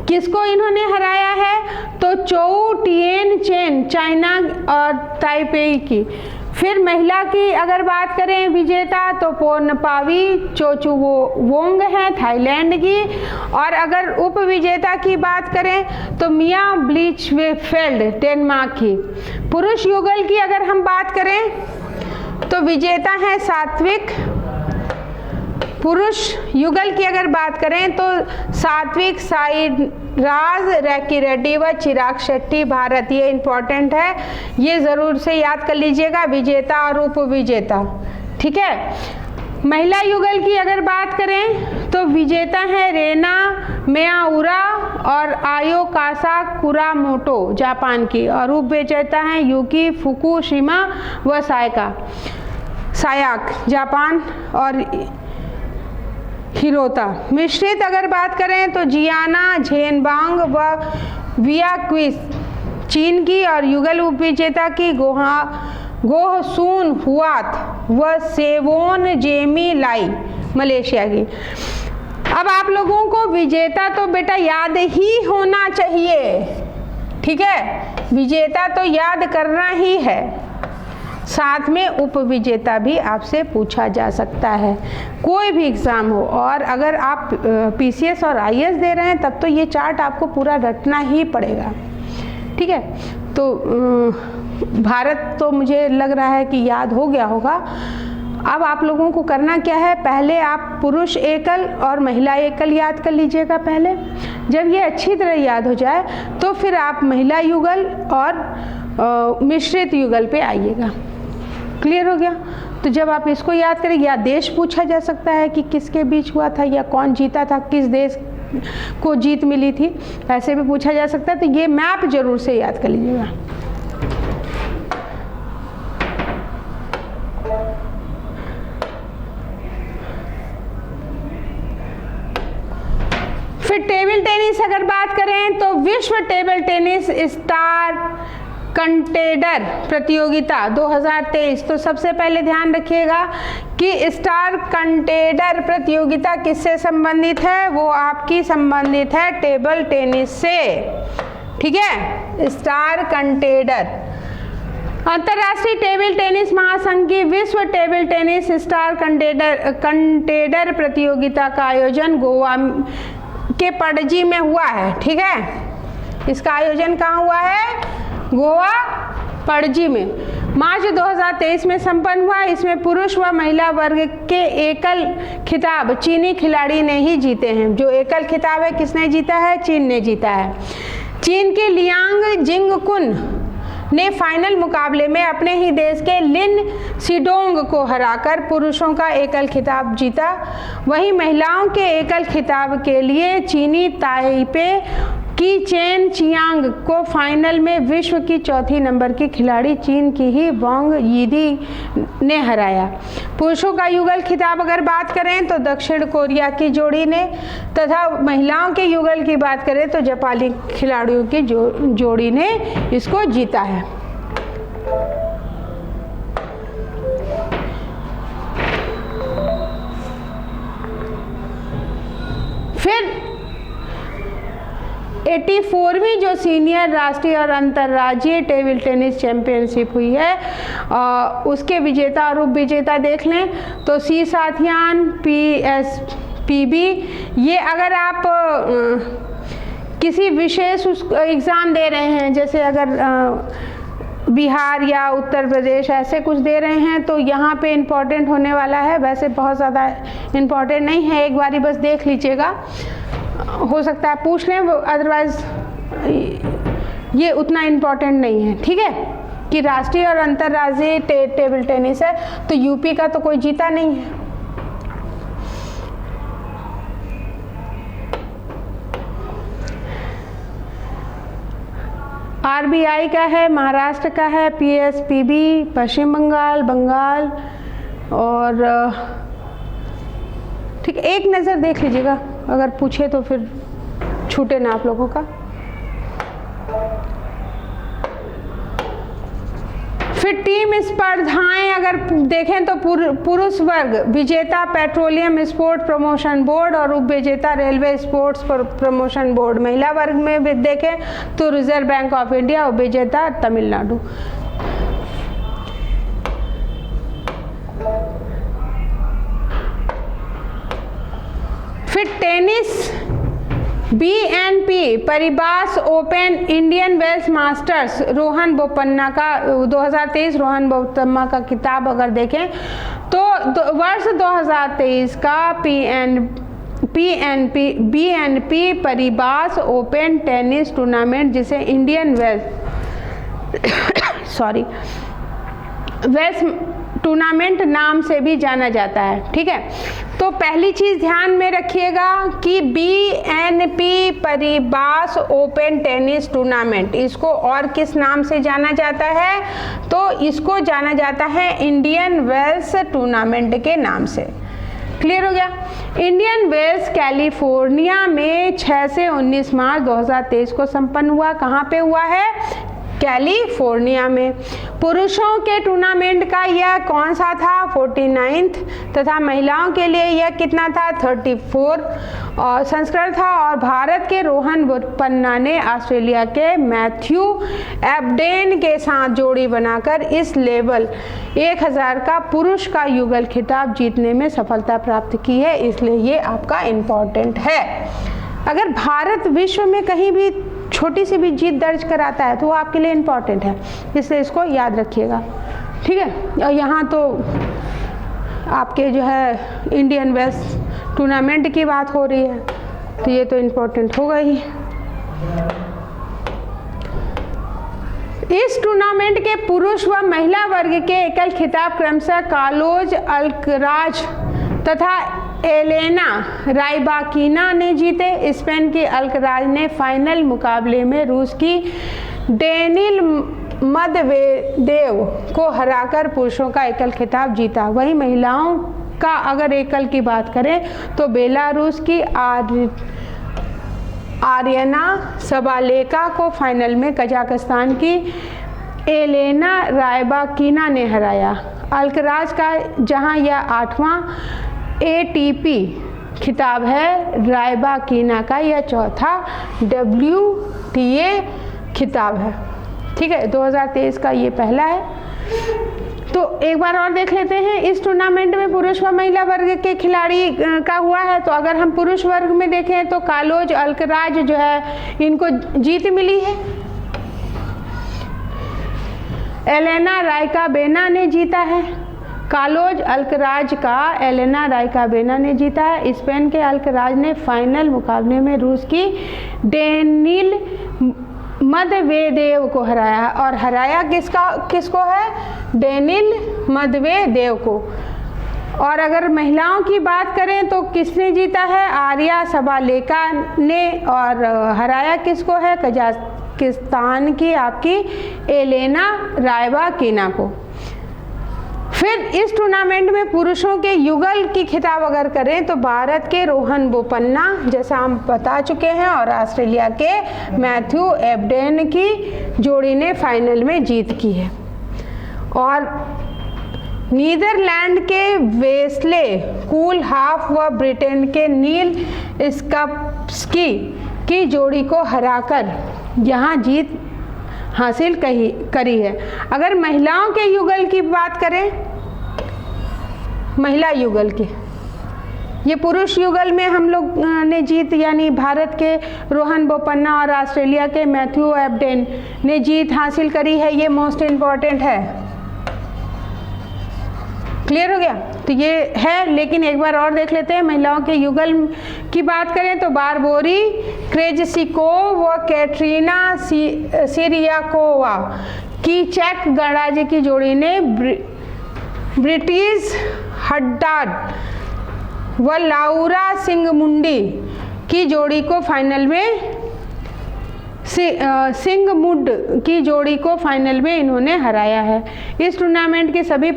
किसको इन्होंने हराया है? तो चोउ टिएन चेन चाइना और ताइपेई की। फिर महिला की अगर बात करें विजेता तो पोर्नपावी चोचुवोंग है थाईलैंड की, और अगर उप विजेता की बात करें तो मिया ब्लीचफेल्ड डेनमार्क की। पुरुष युगल की अगर हम बात करें तो विजेता है सात्विक। पुरुष युगल की अगर बात करें तो सात्विक साईराज रैकी रेड्डी व चिराग शेट्टी भारत। ये इंपॉर्टेंट है, ये जरूर से याद कर लीजिएगा, विजेता और उप विजेता। ठीक है। महिला युगल की अगर बात करें तो विजेता है रेना मेयाउरा और आयो कासा कुरामोटो जापान की, और उप विजेता है यूकी फुकुशिमा व सायाक जापान और हिरोता। मिश्रित अगर बात करें तो जियाना झेनबांग व विया क्विस चीन की, और युगल उप विजेता की गोहसून हुआत व सेवोन जेमी लाई मलेशिया की। अब आप लोगों को विजेता तो बेटा याद ही होना चाहिए, ठीक है, विजेता तो याद करना ही है, साथ में उप विजेता भी आपसे पूछा जा सकता है कोई भी एग्ज़ाम हो। और अगर आप पीसीएस और आईएएस दे रहे हैं तब तो ये चार्ट आपको पूरा रटना ही पड़ेगा। ठीक है, तो भारत तो मुझे लग रहा है कि याद हो गया होगा। अब आप लोगों को करना क्या है, पहले आप पुरुष एकल और महिला एकल याद कर लीजिएगा पहले। जब ये अच्छी तरह याद हो जाए तो फिर आप महिला युगल और मिश्रित युगल पे आइएगा। क्लियर हो गया? तो जब आप इसको याद करेंगे, या देश पूछा जा सकता है कि किसके बीच हुआ था या कौन जीता था, किस देश को जीत मिली थी, ऐसे भी पूछा जा सकता है। तो ये मैप जरूर से याद कर लीजिएगा। फिर टेबल टेनिस अगर बात करें तो विश्व टेबल टेनिस स्टार कंटेडर प्रतियोगिता 2023। तो सबसे पहले ध्यान रखिएगा कि स्टार कंटेडर प्रतियोगिता किससे संबंधित है? वो आपकी संबंधित है टेबल टेनिस से। ठीक है, स्टार कंटेडर। अंतर्राष्ट्रीय टेबल टेनिस महासंघ की विश्व टेबल टेनिस स्टार कंटेडर प्रतियोगिता का आयोजन गोवा के पणजी में हुआ है। ठीक है, इसका आयोजन कहाँ हुआ है? गोवा पणजी में मार्च 2023 में संपन्न हुआ। इसमें पुरुष व महिला वर्ग के एकल खिताब चीनी खिलाड़ी ने ही जीते हैं। जो एकल खिताब है किसने जीता है? चीन ने जीता है। चीन के लियांग जिंगकुन ने फाइनल मुकाबले में अपने ही देश के लिन सिडोंग को हराकर पुरुषों का एकल खिताब जीता। वहीं महिलाओं के एकल खिताब के लिए चीनी ताइपे की चेन चियांग को फाइनल में विश्व की चौथी नंबर की खिलाड़ी चीन की ही वांग यीदी ने हराया। पुरुषों का युगल खिताब अगर बात करें तो दक्षिण कोरिया की जोड़ी ने, तथा महिलाओं के युगल की बात करें तो जापानी खिलाड़ियों की जोड़ी ने इसको जीता है। फिर 84वीं जो सीनियर राष्ट्रीय और अंतर्राज्यीय टेबल टेनिस चैंपियनशिप हुई है उसके विजेता और उप विजेता देख लें तो सी साथियान, PSPB। ये अगर आप किसी विशेष एग्ज़ाम दे रहे हैं, जैसे अगर बिहार या उत्तर प्रदेश ऐसे कुछ दे रहे हैं तो यहाँ पे इम्पोर्टेंट होने वाला है। वैसे बहुत ज़्यादा इम्पोर्टेंट नहीं है, एक बारी बस देख लीजिएगा, हो सकता है पूछ लें, अदरवाइज़ ये उतना इम्पोर्टेंट नहीं है। ठीक है, कि राष्ट्रीय और अंतर्राज्यीय टेबल टेनिस है तो यूपी का तो कोई जीता नहीं है। RBI का है, महाराष्ट्र का है, PSPB पश्चिम बंगाल, बंगाल और ठीक, एक नज़र देख लीजिएगा, अगर पूछे तो फिर छूटे ना आप लोगों का। फिर टीम स्पर्धाएं अगर देखें तो पुरुष वर्ग विजेता पेट्रोलियम स्पोर्ट प्रमोशन बोर्ड और उप विजेता रेलवे स्पोर्ट्स प्रमोशन बोर्ड। महिला वर्ग में भी देखें तो रिजर्व बैंक ऑफ इंडिया, उप विजेता तमिलनाडु। फिर tennis BNP Paribas Open Indian Wells Masters Rohan Bopanna का 2023 रोहन बोपन्ना का किताब अगर देखें तो वर्ष 2023 का BNP Paribas open tennis tournament, जिसे इंडियन वेल्स टूर्नामेंट नाम से भी जाना जाता है। ठीक है, तो पहली चीज़ ध्यान में रखिएगा कि BNP Paribas open tennis tournament, इसको और किस नाम से जाना जाता है तो इसको जाना जाता है इंडियन वेल्स टूर्नामेंट के नाम से। क्लियर हो गया। इंडियन वेल्स कैलिफोर्निया में 6 से 19 मार्च 2023 को संपन्न हुआ। कहाँ पे हुआ है? कैलिफोर्निया में। पुरुषों के टूर्नामेंट का यह कौन सा था? 49th तथा महिलाओं के लिए यह कितना था? 34 और संस्करण था। और भारत के रोहन बोपन्ना ने ऑस्ट्रेलिया के मैथ्यू एबडेन के साथ जोड़ी बनाकर इस लेवल 1000 का पुरुष का युगल खिताब जीतने में सफलता प्राप्त की है, इसलिए ये आपका इम्पोर्टेंट है। अगर भारत विश्व में कहीं भी छोटी सी भी जीत दर्ज कराता है तो वो आपके लिए इम्पॉर्टेंट है, इसलिए इसको याद रखिएगा। ठीक है, और यहाँ तो आपके जो है इंडियन वेल्स टूर्नामेंट की बात हो रही है तो ये तो इम्पोर्टेंट होगा ही। इस टूर्नामेंट के पुरुष व महिला वर्ग के एकल खिताब क्रमशः कार्लोस अल्कराज तथा एलेना राइबाकिना ने जीते। स्पेन की अल्कराज ने फाइनल मुकाबले में रूस की डेनिल मेदवेदेव को हराकर पुरुषों का एकल खिताब जीता। वहीं महिलाओं का अगर एकल की बात करें तो बेलारूस की आर्यना सबालेका को फाइनल में कजाकिस्तान की एलेना राइबाकिना ने हराया। अल्कराज का जहां यह 8वां ATP खिताब है, राइबाकिना का यह 4था WTA खिताब है। ठीक है, 2023 का ये पहला है। तो एक बार और देख लेते हैं, इस टूर्नामेंट में पुरुष व महिला वर्ग के खिलाड़ी का हुआ है। तो अगर हम पुरुष वर्ग में देखें तो कार्लोस अल्कराज जो है इनको जीत मिली है। एलेना राइबाकिना ने जीता है। कार्लोस अल्कराज का एलेना राइबाकिना ने जीता है। स्पेन के अल्कराज ने फाइनल मुकाबले में रूस की डेनिल मेदवेदेव को हराया। और हराया किसको है? डेनिल मेदवेदेव को। और अगर महिलाओं की बात करें तो किसने जीता है? आर्या सबालेका ने। और हराया किसको है? कजाकिस्तान की आपकी एलेना राइबाकिना को। फिर इस टूर्नामेंट में पुरुषों के युगल की खिताब अगर करें तो भारत के रोहन बोपन्ना, जैसा हम बता चुके हैं, और ऑस्ट्रेलिया के मैथ्यू एबडेन की जोड़ी ने फाइनल में जीत की है। और नीदरलैंड के वेस्ले कूलहाफ व ब्रिटेन के नील स्कप्स्की की जोड़ी को हराकर यहाँ जीत हासिल करी है। अगर महिलाओं के युगल की बात करें, महिला युगल की, ये पुरुष युगल में हम लोग ने जीत यानी भारत के रोहन बोपन्ना और ऑस्ट्रेलिया के मैथ्यू एबडेन ने जीत हासिल करी है। ये मोस्ट इम्पॉर्टेंट है। क्लियर हो गया? तो ये है, लेकिन एक बार और देख लेते हैं। महिलाओं के युगल की बात करें तो बारबोरी क्रेजसिकोव व कैटरीना सिरियाकोवा की चेक गणराज्य की जोड़ी ने ब्रिटिश हड्डाड व लाउरा सिंगमुंडी की जोड़ी को फाइनल में सिंगमुड की जोड़ी को फाइनल में इन्होंने हराया है। इस टूर्नामेंट की सभी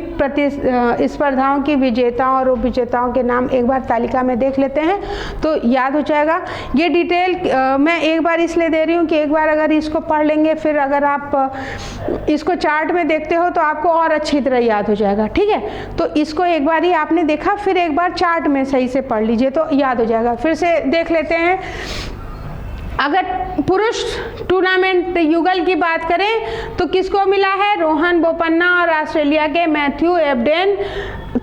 स्पर्धाओं की विजेताओं और उपविजेताओं के नाम एक बार तालिका में देख लेते हैं तो याद हो जाएगा। ये डिटेल मैं एक बार इसलिए दे रही हूँ कि एक बार अगर इसको पढ़ लेंगे, फिर अगर आप इसको चार्ट में देखते हो तो आपको और अच्छी तरह याद हो जाएगा। ठीक है, तो इसको एक बार ही आपने देखा, फिर एक बार चार्ट में सही से पढ़ लीजिए तो याद हो जाएगा। फिर से देख लेते हैं। अगर पुरुष टूर्नामेंट युगल की बात करें तो किसको मिला है? रोहन बोपन्ना और ऑस्ट्रेलिया के मैथ्यू एबडेन।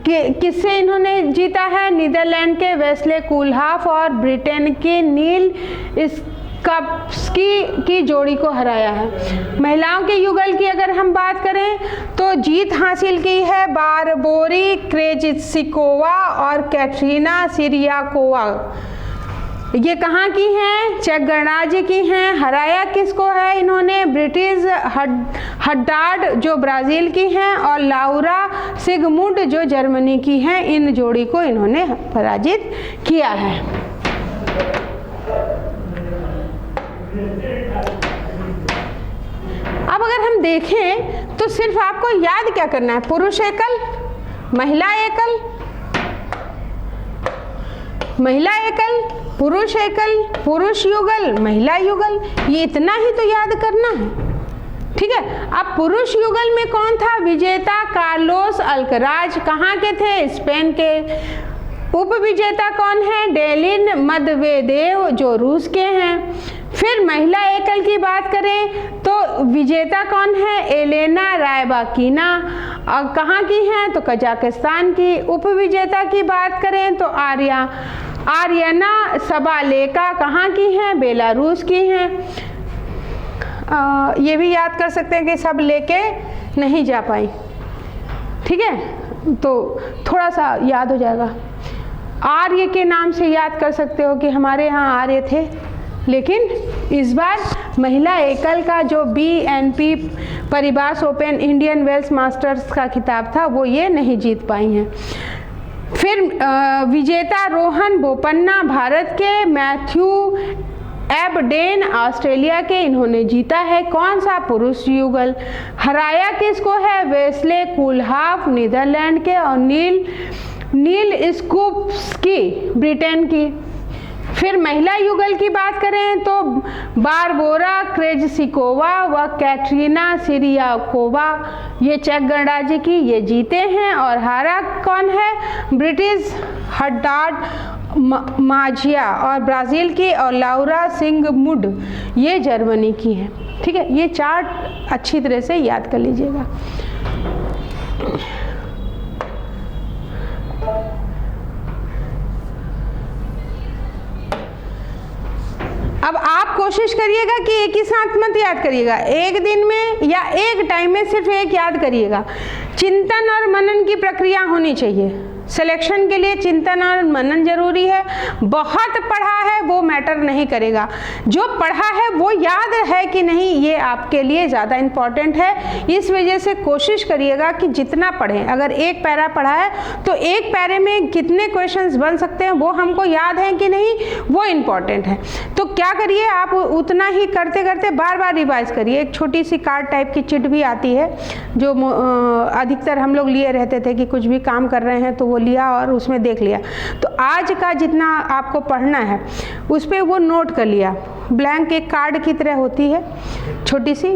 किससे इन्होंने जीता है? नीदरलैंड के वेस्ले कूलहाफ और ब्रिटेन के नील स्कप्स्की की जोड़ी को हराया है। महिलाओं के युगल की अगर हम बात करें तो जीत हासिल की है बारबोरी क्रेजसिकोवा और कैटरीना सिरियाकोवा। ये कहाँ की हैं? चेक गणराज्य की हैं। हराया किसको है इन्होंने? ब्रिटिश हड्डाड जो ब्राज़ील की हैं और लाउरा सिगमुंड जो जर्मनी की हैं। इन जोड़ी को इन्होंने पराजित किया है। अब अगर हम देखें तो सिर्फ आपको याद क्या करना है? पुरुष एकल, महिला एकल, महिला एकल, पुरुष युगल, महिला युगल, ये इतना ही तो याद करना है। ठीक है, अब पुरुष युगल में कौन था विजेता? Carlos Alcaraz. कहाँ के थे? स्पेन के। उप विजेता कौन है? डेलिन मदवेदेव जो रूस के हैं। फिर महिला एकल की बात करें तो विजेता कौन है? Elena Rybakina. और कहाँ की हैं? तो कजाकिस्तान की। उप विजेता की बात करें तो आर्यना सबालेका। कहाँ की हैं? बेलारूस की हैं। ये भी याद कर सकते हैं कि सब लेके नहीं जा पाई। ठीक है, तो थोड़ा सा याद हो जाएगा। आर्य के नाम से याद कर सकते हो कि हमारे यहाँ आर्य थे, लेकिन इस बार महिला एकल का जो BNP Paribas Open Indian Wells Masters का खिताब था वो ये नहीं जीत पाई हैं। फिर विजेता रोहन बोपन्ना भारत के, मैथ्यू एबडेन ऑस्ट्रेलिया के, इन्होंने जीता है कौन सा? पुरुष युगल। हराया किसको है? वेस्ले कूलहाफ नीदरलैंड के और नील स्कप्स्की ब्रिटेन की। फिर महिला युगल की बात करें तो बारबोरा क्रेजसिकोवा व कैटरीना सिरियाकोवा ये चेक गणराज्य की, ये जीते हैं। और हारा कौन है? ब्रिटिश हड्डाड माझिया और ब्राज़ील की और लाउरा सिंगमुड ये जर्मनी की है। ठीक है, ये चार्ट अच्छी तरह से याद कर लीजिएगा। अब आप कोशिश करिएगा कि एक ही साथ मत याद करिएगा, एक दिन में या एक टाइम में सिर्फ एक याद करिएगा। चिंतन और मनन की प्रक्रिया होनी चाहिए। सिलेक्शन के लिए चिंतन और मनन जरूरी है। बहुत पढ़ा है वो मैटर नहीं करेगा, जो पढ़ा है वो याद है कि नहीं ये आपके लिए ज़्यादा इम्पॉर्टेंट है। इस वजह से कोशिश करिएगा कि जितना पढ़ें, अगर एक पैरा पढ़ा है तो एक पैरे में कितने क्वेश्चंस बन सकते हैं वो हमको याद है कि नहीं वो इम्पॉर्टेंट है। तो क्या करिए, आप उतना ही करते करते बार बार रिवाइज करिए। एक छोटी सी कार्ड टाइप की चिट भी आती है जो अधिकतर हम लोग लिए रहते थे कि कुछ भी काम कर रहे हैं तो वो लिया और उसमें देख लिया। तो आज का जितना आपको पढ़ना है उस पर वो नोट कर लिया, ब्लैंक एक कार्ड की तरह होती है। छोटी सी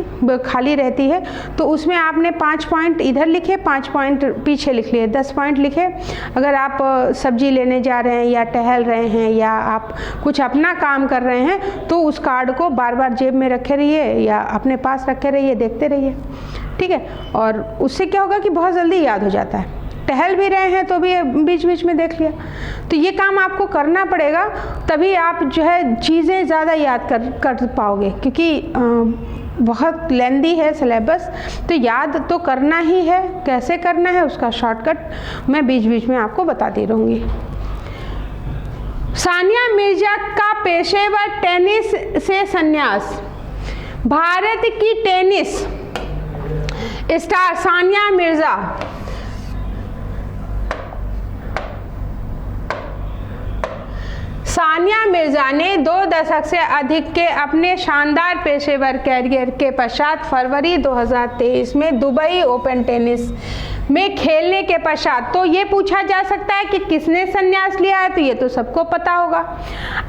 खाली रहती है, तो उसमें आपने 5 पॉइंट इधर लिखे, 5 पॉइंट पीछे लिख लिए, 10 पॉइंट लिखे। अगर आप सब्जी लेने जा रहे हैं या टहल रहे हैं या आप कुछ अपना काम कर रहे हैं तो उस कार्ड को बार बार जेब में रखे रहिए या अपने पास रखे रहिए, देखते रहिए, ठीक है। और उससे क्या होगा कि बहुत जल्दी याद हो जाता है। टहल भी रहे हैं तो भी बीच बीच में देख लिया। तो ये काम आपको करना पड़ेगा, तभी आप जो है चीज़ें ज़्यादा याद कर पाओगे, क्योंकि बहुत लेंदी है सिलेबस, तो याद तो करना ही है। कैसे करना है उसका शॉर्टकट मैं बीच बीच में आपको बताती रहूँगी। सानिया मिर्जा का पेशेवर टेनिस से संन्यास। भारत की टेनिस स्टार सानिया मिर्जा ने 2 दशक से अधिक के अपने शानदार पेशेवर कैरियर के पश्चात फरवरी 2023 में दुबई ओपन टेनिस में खेलने के पश्चात, तो ये पूछा जा सकता है कि किसने संन्यास लिया है, तो ये तो सबको पता होगा।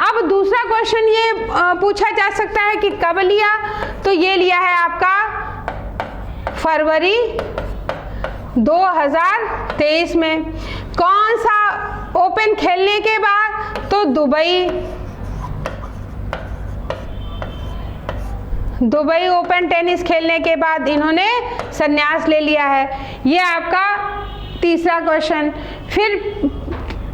अब दूसरा क्वेश्चन ये पूछा जा सकता है कि कब लिया, तो ये लिया है आपका फरवरी 2023 में। कौन सा ओपन खेलने के बाद, तो दुबई ओपन टेनिस खेलने के बाद इन्होंने संन्यास ले लिया है। ये आपका तीसरा क्वेश्चन। फिर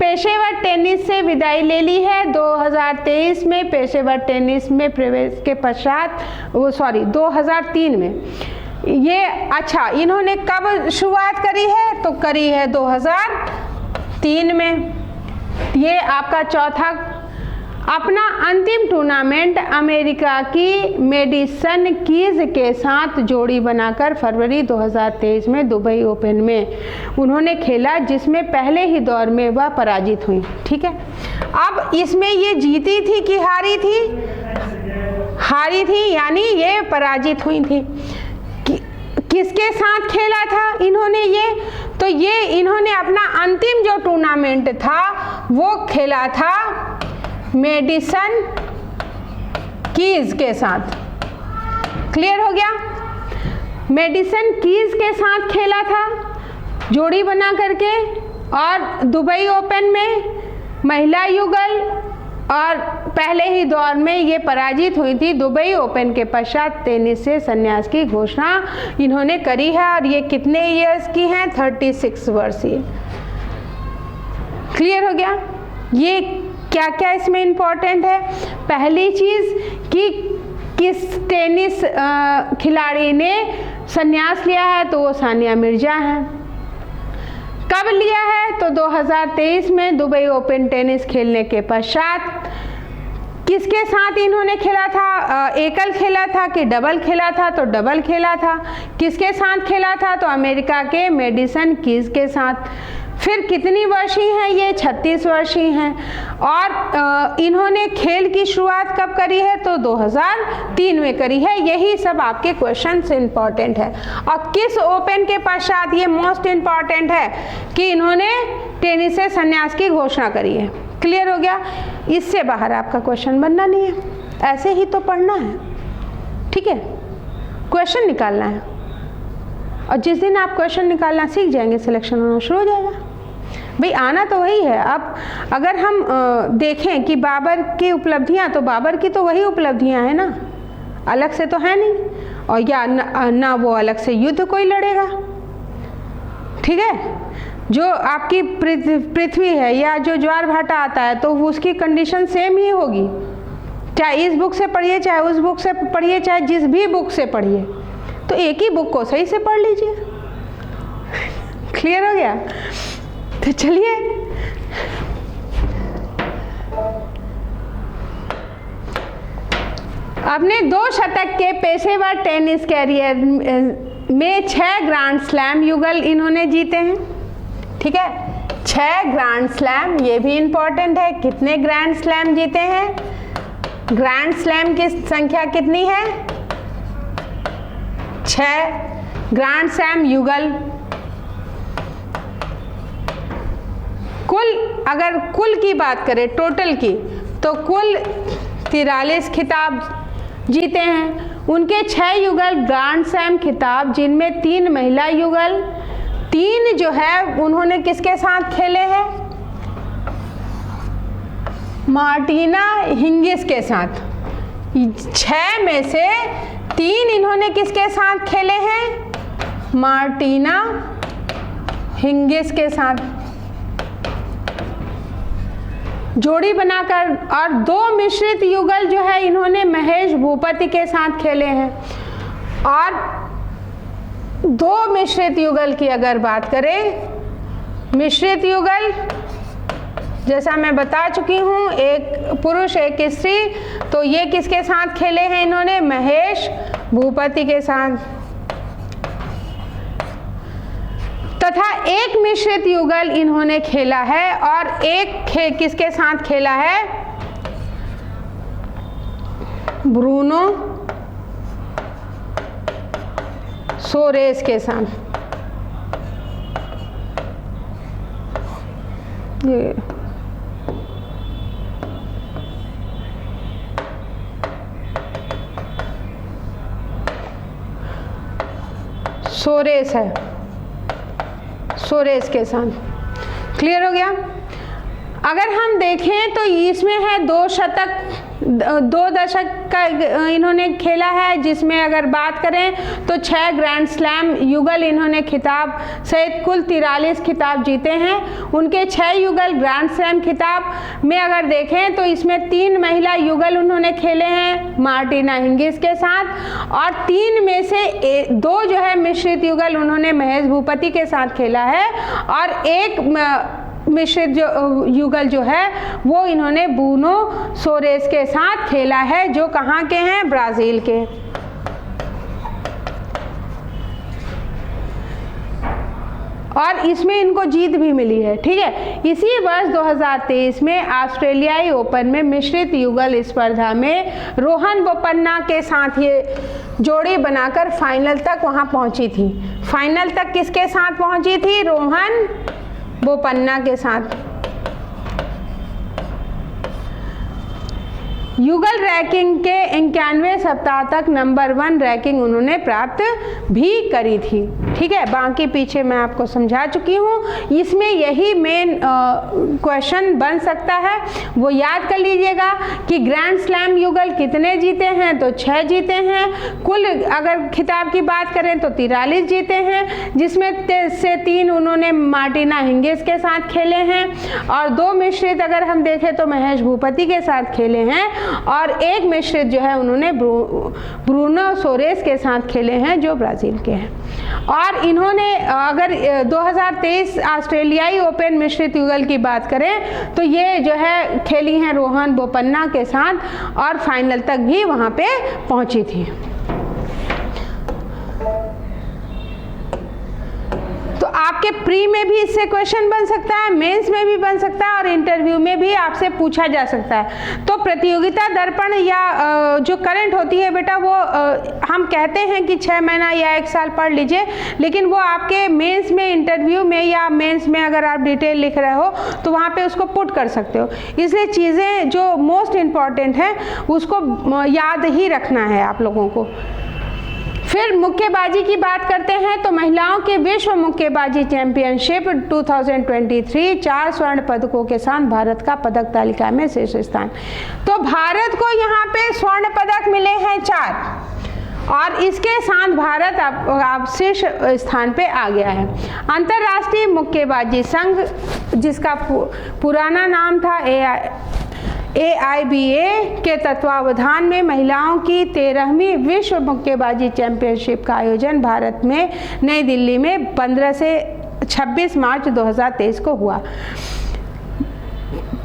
पेशेवर टेनिस से विदाई ले ली है 2023 में, पेशेवर टेनिस में प्रवेश के पश्चात 2003 में। ये अच्छा, इन्होंने कब शुरुआत करी है, तो करी है 2003 में। ये आपका चौथा। अपना अंतिम टूर्नामेंट अमेरिका की मेडिसन कीज के साथ जोड़ी बनाकर फरवरी 2023 में दुबई ओपन में उन्होंने खेला, जिसमें पहले ही दौर में वह पराजित हुई, ठीक है। अब इसमें ये जीती थी कि हारी थी? हारी थी, यानी ये पराजित हुई थी। किसके साथ खेला था इन्होंने ये, तो ये इन्होंने अपना अंतिम जो टूर्नामेंट था वो खेला था मेडिसन कीज के साथ। क्लियर हो गया? मेडिसन कीज के साथ खेला था जोड़ी बना करके, और दुबई ओपन में महिला युगल, और पहले ही दौर में ये पराजित हुई थी। दुबई ओपन के पश्चात टेनिस से संन्यास की घोषणा इन्होंने करी है, और ये कितने इयर्स की हैं? 36 वर्षीय। क्लियर हो गया? ये क्या क्या इसमें इम्पोर्टेंट है? पहली चीज़ कि किस टेनिस खिलाड़ी ने संन्यास लिया है, तो वो सानिया मिर्जा हैं। कब लिया है, तो 2023 में दुबई ओपन टेनिस खेलने के पश्चात। किसके साथ इन्होंने खेला था? एकल खेला था कि डबल खेला था? तो डबल खेला था। किसके साथ खेला था? तो अमेरिका के मेडिसन कीज के साथ। फिर कितनी वर्षीय हैं ये? 36 वर्षीय हैं। और इन्होंने खेल की शुरुआत कब करी है? तो 2003 में करी है। यही सब आपके क्वेश्चन से इम्पॉर्टेंट है। और किस ओपन के पश्चात, ये मोस्ट इम्पॉर्टेंट है कि इन्होंने टेनिस से संन्यास की घोषणा करी है। क्लियर हो गया? इससे बाहर आपका क्वेश्चन बनना नहीं है, ऐसे ही तो पढ़ना है, ठीक है। क्वेश्चन निकालना है, और जिस दिन आप क्वेश्चन निकालना सीख जाएंगे, सिलेक्शन होना शुरू हो जाएगा। भाई आना तो वही है। अब अगर हम देखें कि बाबर की उपलब्धियां, तो बाबर की तो वही उपलब्धियां हैं ना, अलग से तो है नहीं। और या ना वो अलग से युद्ध कोई लड़ेगा, ठीक है। जो आपकी पृथ्वी है या जो ज्वार भाटा आता है, तो उसकी कंडीशन सेम ही होगी, चाहे इस बुक से पढ़िए, चाहे उस बुक से पढ़िए, चाहे जिस भी बुक से पढ़िए। तो एक ही बुक को सही से पढ़ लीजिए। क्लियर हो गया? तो चलिए अपने 2 शतक के पेशेवर टेनिस कैरियर में 6 ग्रैंड स्लैम युगल इन्होंने जीते हैं, ठीक है। 6 ग्रैंड स्लैम, ये भी इंपॉर्टेंट है। कितने ग्रैंड स्लैम जीते हैं? ग्रैंड स्लैम की संख्या कितनी है? 6 ग्रैंड स्लैम युगल। कुल, अगर कुल की बात करें, टोटल की, तो कुल 43 खिताब जीते हैं। उनके 6 युगल ग्रैंड स्लैम खिताब, जिनमें 3 महिला युगल, 3 जो है उन्होंने किसके साथ खेले हैं? मार्टिना हिंगिस के साथ। 6 में से 3 इन्होंने किसके साथ खेले हैं? मार्टिना हिंगिस के साथ जोड़ी बनाकर, और 2 मिश्रित युगल जो है इन्होंने महेश भूपति के साथ खेले हैं। और 2 मिश्रित युगल की अगर बात करें, मिश्रित युगल जैसा मैं बता चुकी हूँ, एक पुरुष एक स्त्री, तो ये किसके साथ खेले हैं इन्होंने? महेश भूपति के साथ। तथा एक मिश्रित युगल इन्होंने खेला है, और एक किसके साथ खेला है? ब्रूनो सोरेस के साथ। ये सोरेस है, सोरेस के साथ। क्लियर हो गया? अगर हम देखें तो इसमें है 2 दशक का इन्होंने खेला है, जिसमें अगर बात करें तो 6 ग्रैंड स्लैम युगल इन्होंने खिताब सहित कुल 43 खिताब जीते हैं। उनके 6 युगल ग्रैंड स्लैम खिताब में अगर देखें तो इसमें 3 महिला युगल उन्होंने खेले हैं मार्टिना हिंगिस के साथ, और 3 में से 2 जो है मिश्रित युगल उन्होंने महेश भूपति के साथ खेला है, और एक मिश्रित युगल जो है वो इन्होंने ब्रूनो सोरेस के साथ खेला है, जो कहाँ के हैं? ब्राज़ील के। और इसमें इनको जीत भी मिली है। ठीक है, इसी वर्ष 2023 में ऑस्ट्रेलियाई ओपन में मिश्रित युगल स्पर्धा में रोहन बोपन्ना के साथ ये जोड़ी बनाकर फाइनल तक वहाँ पहुँची थी। फाइनल तक किसके साथ पहुँची थी? रोहन बोपन्ना के साथ। युगल रैंकिंग के 91वें सप्ताह तक नंबर 1 रैंकिंग उन्होंने प्राप्त भी करी थी। ठीक है, बाकी पीछे मैं आपको समझा चुकी हूँ। इसमें यही मेन क्वेश्चन बन सकता है, वो याद कर लीजिएगा कि ग्रैंड स्लैम युगल कितने जीते हैं? तो 6 जीते हैं। कुल अगर खिताब की बात करें तो 43 जीते हैं, जिसमें से 3 उन्होंने मार्टिना हिंगिस के साथ खेले हैं, और 2 मिश्रित अगर हम देखें तो महेश भूपति के साथ खेले हैं, और एक मिश्रित जो है उन्होंने ब्रूनो सोरेस के साथ खेले हैं, जो ब्राज़ील के हैं। और इन्होंने अगर 2023 ऑस्ट्रेलियाई ओपन मिश्रित युगल की बात करें तो ये जो है खेली हैं रोहन बोपन्ना के साथ, और फाइनल तक भी वहाँ पे पहुँची थी। तो आपके प्री में भी इससे क्वेश्चन बन सकता है, मेंस में भी बन सकता है, और इंटरव्यू में भी आपसे पूछा जा सकता है। तो प्रतियोगिता दर्पण या जो करंट होती है बेटा, वो हम कहते हैं कि 6 महीना या 1 साल पढ़ लीजिए, लेकिन वो आपके मेंस में, इंटरव्यू में या मेंस में अगर आप डिटेल लिख रहे हो तो वहाँ पे उसको पुट कर सकते हो। इसलिए चीज़ें जो मोस्ट इम्पॉर्टेंट हैं उसको याद ही रखना है आप लोगों को। फिर मुक्केबाजी की बात करते हैं तो महिलाओं के विश्व मुक्केबाजी चैंपियनशिप 2023 4 स्वर्ण पदकों के साथ भारत का पदक तालिका में शीर्ष स्थान। तो भारत को यहाँ पे स्वर्ण पदक मिले हैं 4, और इसके साथ भारत अब शीर्ष स्थान पे आ गया है। अंतर्राष्ट्रीय मुक्केबाजी संघ, जिसका पुराना नाम था AIBA के तत्वावधान में महिलाओं की 13वीं विश्व मुक्केबाजी चैंपियनशिप का आयोजन भारत में नई दिल्ली में 15 से 26 मार्च 2023 को हुआ।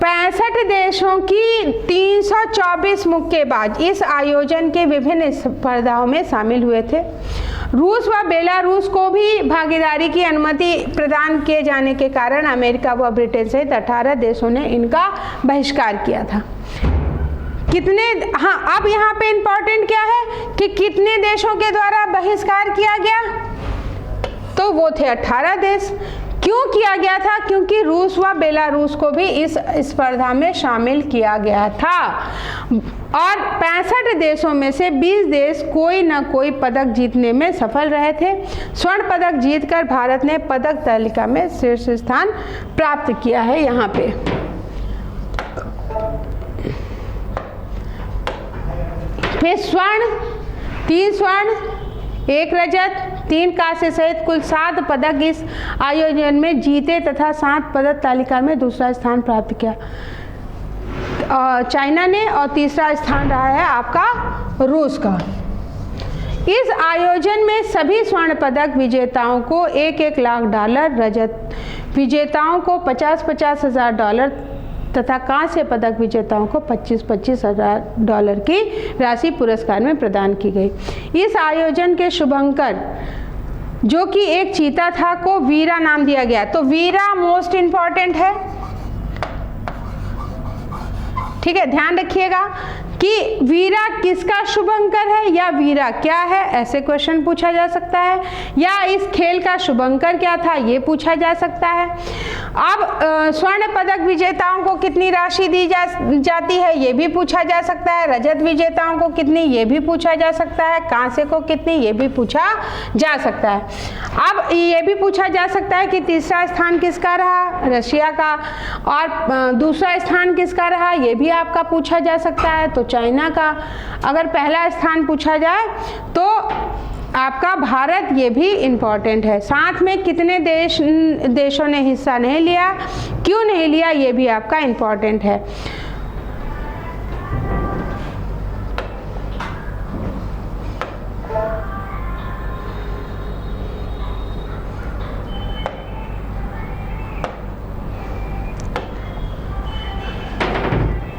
65 देशों की 324 मुक्केबाज इस आयोजन के विभिन्न स्पर्धाओं में शामिल हुए थे। रूस व बेलारूस को भी भागीदारी की अनुमति प्रदान किए जाने के कारण अमेरिका व ब्रिटेन सहित 18 देशों ने इनका बहिष्कार किया था। कितने, हाँ, अब यहाँ पे इम्पोर्टेंट क्या है कि कितने देशों के द्वारा बहिष्कार किया गया? तो वो थे 18 देश। क्यों किया गया था? क्योंकि रूस व बेलारूस को भी इस स्पर्धा में शामिल किया गया था और 65 देशों में से 20 देश कोई न कोई पदक जीतने में सफल रहे थे। स्वर्ण पदक जीतकर भारत ने पदक तालिका में शीर्ष स्थान प्राप्त किया है। यहाँ पे फिर स्वर्ण, 3 स्वर्ण, 1 रजत, 3 कांस्य सहित कुल 7 पदक इस आयोजन में जीते तथा 7 पदक तालिका में दूसरा स्थान प्राप्त किया चाइना ने और तीसरा स्थान रहा है आपका रूस का। इस आयोजन में सभी स्वर्ण पदक विजेताओं को $1-1 लाख, रजत विजेताओं को $50-50 हजार तथा कांस्य पदक विजेताओं को $25-25 हजार की राशि पुरस्कार में प्रदान की गई। इस आयोजन के शुभंकर जो कि एक चीता था को वीरा नाम दिया गया। तो वीरा मोस्ट इंपॉर्टेंट है, ठीक है, ध्यान रखिएगा कि वीरा किसका शुभंकर है या वीरा क्या है, ऐसे क्वेश्चन पूछा जा सकता है। या इस खेल का शुभंकर क्या था, ये पूछा जा सकता है। अब स्वर्ण पदक विजेताओं को कितनी राशि दी जाती है, ये भी पूछा जा सकता है। रजत विजेताओं को कितनी, ये भी पूछा जा सकता है। कांस्य को कितनी, ये भी पूछा जा सकता है। अब ये भी पूछा जा सकता है कि तीसरा स्थान किसका रहा, रशिया का, और दूसरा स्थान किसका रहा, ये भी आपका पूछा जा सकता है, तो चाइना का। अगर पहला स्थान पूछा जाए तो आपका भारत, ये भी इम्पॉर्टेंट है। साथ में कितने देशों ने हिस्सा नहीं लिया, क्यों नहीं लिया, ये भी आपका इम्पॉर्टेंट है।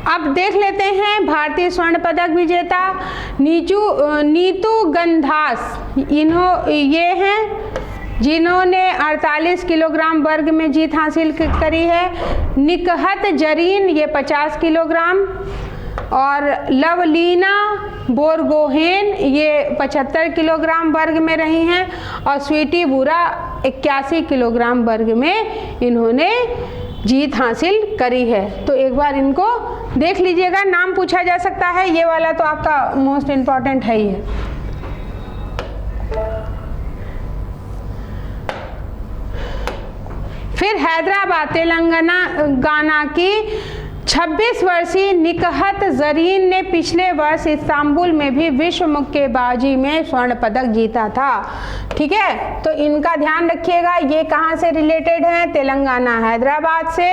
अब देख लेते हैं भारतीय स्वर्ण पदक विजेता नीतू गंधास, ये हैं जिन्होंने 48 किलोग्राम वर्ग में जीत हासिल करी है। निकहत जरीन, ये 50 किलोग्राम, और लवलीना बोरगोहेन, ये 75 किलोग्राम वर्ग में रही हैं, और स्वीटी बुरा 81 किलोग्राम वर्ग में इन्होंने जीत हासिल करी है। तो एक बार इनको देख लीजिएगा, नाम पूछा जा सकता है, ये वाला तो आपका मोस्ट इम्पॉर्टेंट है ही है। फिर हैदराबाद तेलंगाना की 26 वर्षीय निकहत जरीन ने पिछले वर्ष इस्तांबुल में भी विश्व मुक्केबाजी में स्वर्ण पदक जीता था। ठीक है, तो इनका ध्यान रखिएगा, ये कहाँ से रिलेटेड हैं, तेलंगाना हैदराबाद से,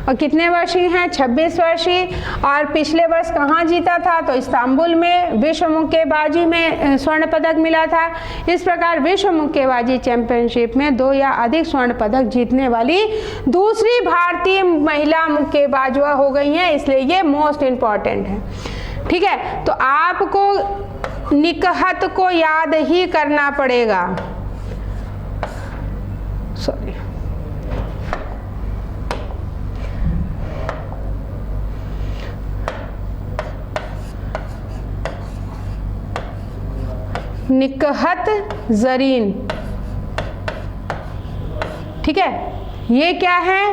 और कितने वर्षीय हैं, 26 वर्षीय, और पिछले वर्ष कहाँ जीता था, तो इस्तांबुल में विश्व मुक्केबाजी में स्वर्ण पदक मिला था। इस प्रकार विश्व मुक्केबाजी चैंपियनशिप में 2 या अधिक स्वर्ण पदक जीतने वाली दूसरी भारतीय महिला मुक्केबाज हो गई हैं, इसलिए ये मोस्ट इंपॉर्टेंट है। ठीक है, तो आपको निकहत को याद ही करना पड़ेगा। सॉरी, निकहत जरीन, ठीक है, ये क्या है,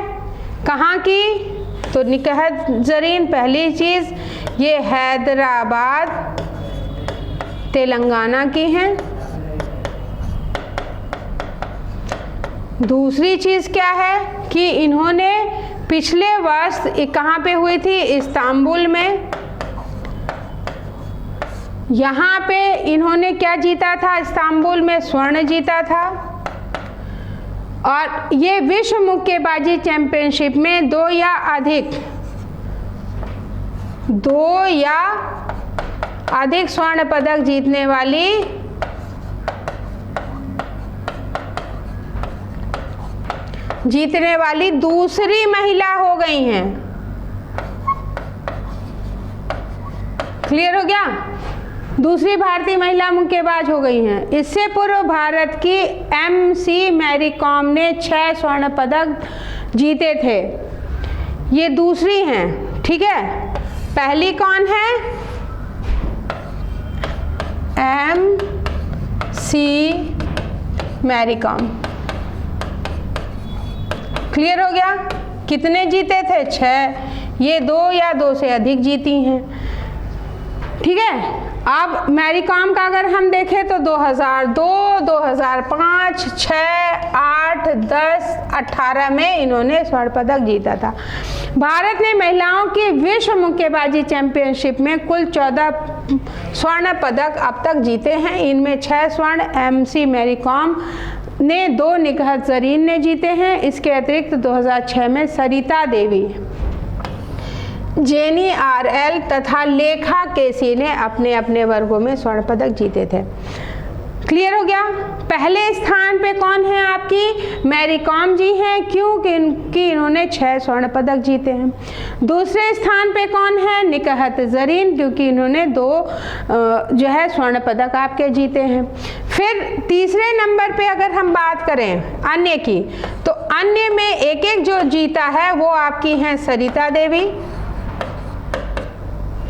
कहाँ की, तो निकहत जरीन पहली चीज ये हैदराबाद तेलंगाना की हैं। दूसरी चीज क्या है कि इन्होंने पिछले वर्ष कहाँ पे हुई थी, इस्तांबुल में। यहाँ पे इन्होंने क्या जीता था, इस्तांबुल में स्वर्ण जीता था। और ये विश्व मुक्केबाजी चैंपियनशिप में 2 या अधिक स्वर्ण पदक जीतने वाली दूसरी महिला हो गई हैं। क्लियर हो गया, दूसरी भारतीय महिला मुक्केबाज हो गई हैं। इससे पूर्व भारत की MC मैरी कॉम ने 6 स्वर्ण पदक जीते थे, ये दूसरी हैं। ठीक है, पहली कौन है, MC मैरी कॉम। क्लियर हो गया? कितने जीते थे? 6। ये 2 या 2 से अधिक जीती हैं। ठीक है। अब मैरी कॉम का अगर हम देखें तो 2002, 2005, 6, 8, 10, 18 में इन्होंने स्वर्ण पदक जीता था। भारत ने महिलाओं की विश्व मुक्केबाजी चैंपियनशिप में कुल 14 स्वर्ण पदक अब तक जीते हैं। इनमें 6 स्वर्ण MC मैरी कॉम ने, 2 निकहत जरीन ने जीते हैं। इसके अतिरिक्त 2006 में सरिता देवी, जेनी RL तथा लेखा केसी ने अपने अपने वर्गों में स्वर्ण पदक जीते थे। क्लियर हो गया? पहले स्थान पे कौन है आपकी? मैरी कॉम जी हैं। क्यों? क्योंकि इन्होंने 6 स्वर्ण पदक जीते हैं। दूसरे स्थान पे कौन है? निकहत जरीन, क्योंकि इन्होंने 2 जो है स्वर्ण पदक आपके जीते हैं। फिर तीसरे नंबर पे अगर हम बात करें अन्य की, तो अन्य में एक एक जो जीता है वो आपकी हैं सरिता देवी,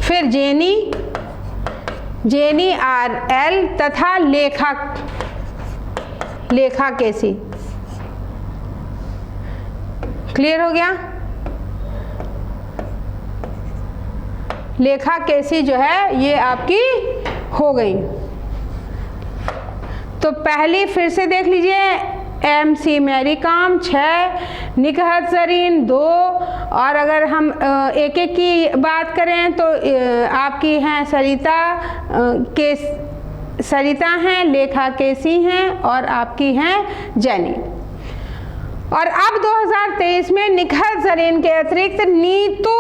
फिर जेनी RL तथा लेखा केसी। क्लियर हो गया? लेखा केसी जो है ये आपकी हो गई। तो पहली फिर से देख लीजिए, MC मैरी कॉम 6, निकहत जरीन 2, और अगर हम एक एक की बात करें तो आपकी हैं सरिता हैं, लेखा केसी हैं, और आपकी हैं जेनी। और अब 2023 में निकहत जरीन के अतिरिक्त नीतू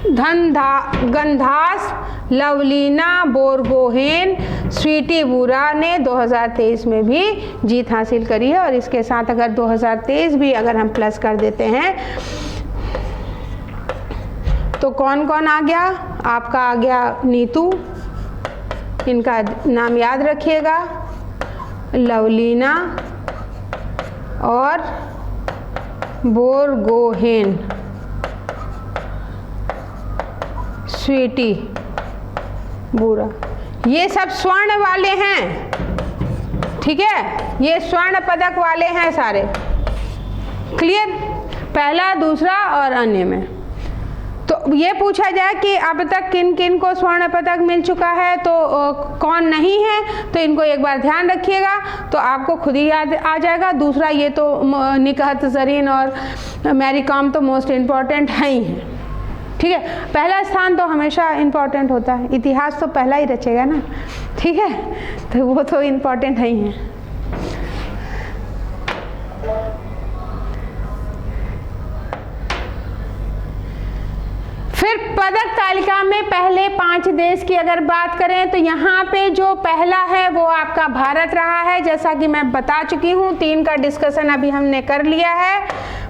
गंधास, लवलीना बोरगोहेन, स्वीटी बुरा ने 2023 में भी जीत हासिल करी है। और इसके साथ अगर 2023 भी अगर हम प्लस कर देते हैं तो कौन कौन आ गया? आपका आ गया नीतू, इनका नाम याद रखिएगा, लवलीना और बोरगोहेन, स्वीटी बुरा, ये सब स्वर्ण वाले हैं। ठीक है, ये स्वर्ण पदक वाले हैं सारे। क्लियर? पहला, दूसरा और अन्य में। तो ये पूछा जाए कि अब तक किन किन को स्वर्ण पदक मिल चुका है तो कौन नहीं है, तो इनको एक बार ध्यान रखिएगा तो आपको खुद ही याद आ जाएगा। दूसरा, ये तो निकहत जरीन और मैरी कॉम तो मोस्ट इम्पॉर्टेंट है ही हैं। ठीक है, पहला स्थान तो हमेशा इम्पॉर्टेंट होता है, इतिहास तो पहला ही रचेगा ना। ठीक है, तो वो तो इम्पॉर्टेंट है ही है। फिर पदक तालिका में पहले 5 देश की अगर बात करें तो यहाँ पे जो पहला है वो आपका भारत रहा है, जैसा कि मैं बता चुकी हूँ। 3 का डिस्कशन अभी हमने कर लिया है।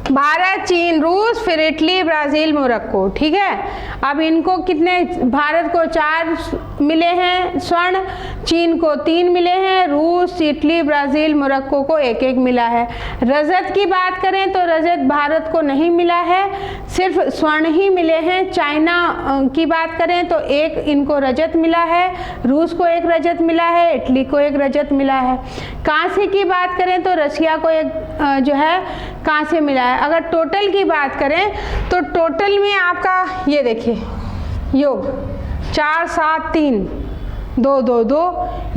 भारत, चीन, रूस, फिर इटली, ब्राज़ील, मोरक्को। ठीक है, अब इनको कितने? भारत को 4 मिले हैं स्वर्ण, चीन को 3 मिले हैं, रूस, इटली, ब्राज़ील, मोरक्को को 1-1 मिला है। रजत की बात करें तो रजत भारत को नहीं मिला है, सिर्फ स्वर्ण ही मिले हैं। चाइना की बात करें तो 1 इनको रजत मिला है, रूस को 1 रजत मिला है, इटली को 1 रजत मिला है। कांसे की बात करें तो रशिया को 1 जो है कांसे मिला है। अगर टोटल की बात करें तो टोटल में आपका ये देखिए योग 4, 7, 3, 2, 2, 2,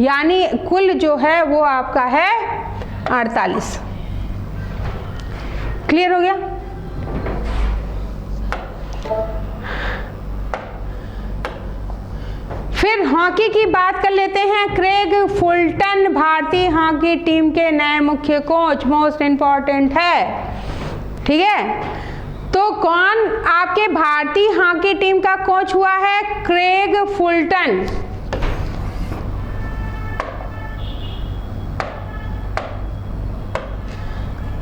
यानी कुल जो है वो आपका है 48। क्लियर हो गया? फिर हॉकी की बात कर लेते हैं। क्रेग फुलटन भारतीय हॉकी टीम के नए मुख्य कोच, मोस्ट इम्पॉर्टेंट है। ठीक है, तो कौन आपके भारतीय हॉकी टीम का कोच हुआ है? Craig Fulton.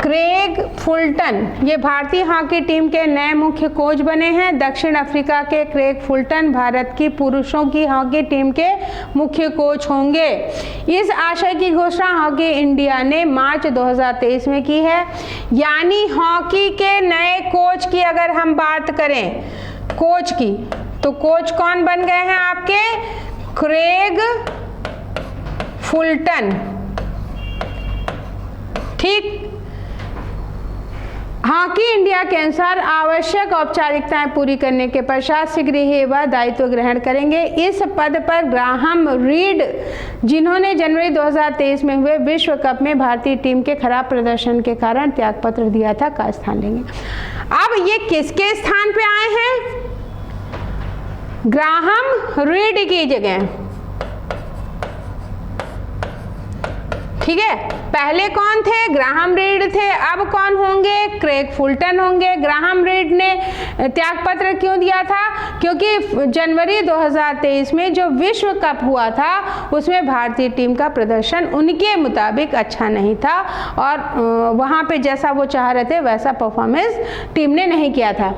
क्रेग फुलटन ये भारतीय हॉकी टीम के नए मुख्य कोच बने हैं। दक्षिण अफ्रीका के क्रेग फुलटन भारत की पुरुषों की हॉकी टीम के मुख्य कोच होंगे। इस आशय की घोषणा हॉकी इंडिया ने मार्च 2023 में की है। यानी हॉकी के नए कोच की अगर हम बात करें कोच की, तो कोच कौन बन गए हैं आपके? Craig Fulton. ठीक, हॉकी इंडिया के अनुसार आवश्यक औपचारिकताएं पूरी करने के पश्चात शीघ्र ही वह दायित्व ग्रहण करेंगे। इस पद पर ग्राहम रीड, जिन्होंने जनवरी 2023 में हुए विश्व कप में भारतीय टीम के खराब प्रदर्शन के कारण त्यागपत्र दिया था, का स्थान लेंगे। अब ये किसके स्थान पे आए हैं? ग्राहम रीड की जगह। ठीक है, पहले कौन थे? ग्राहम रीड थे। अब कौन होंगे? क्रेग फुलटन होंगे। ग्राहम रीड ने त्यागपत्र क्यों दिया था? क्योंकि जनवरी 2023 में जो विश्व कप हुआ था उसमें भारतीय टीम का प्रदर्शन उनके मुताबिक अच्छा नहीं था और वहाँ पे जैसा वो चाह रहे थे वैसा परफॉर्मेंस टीम ने नहीं किया था।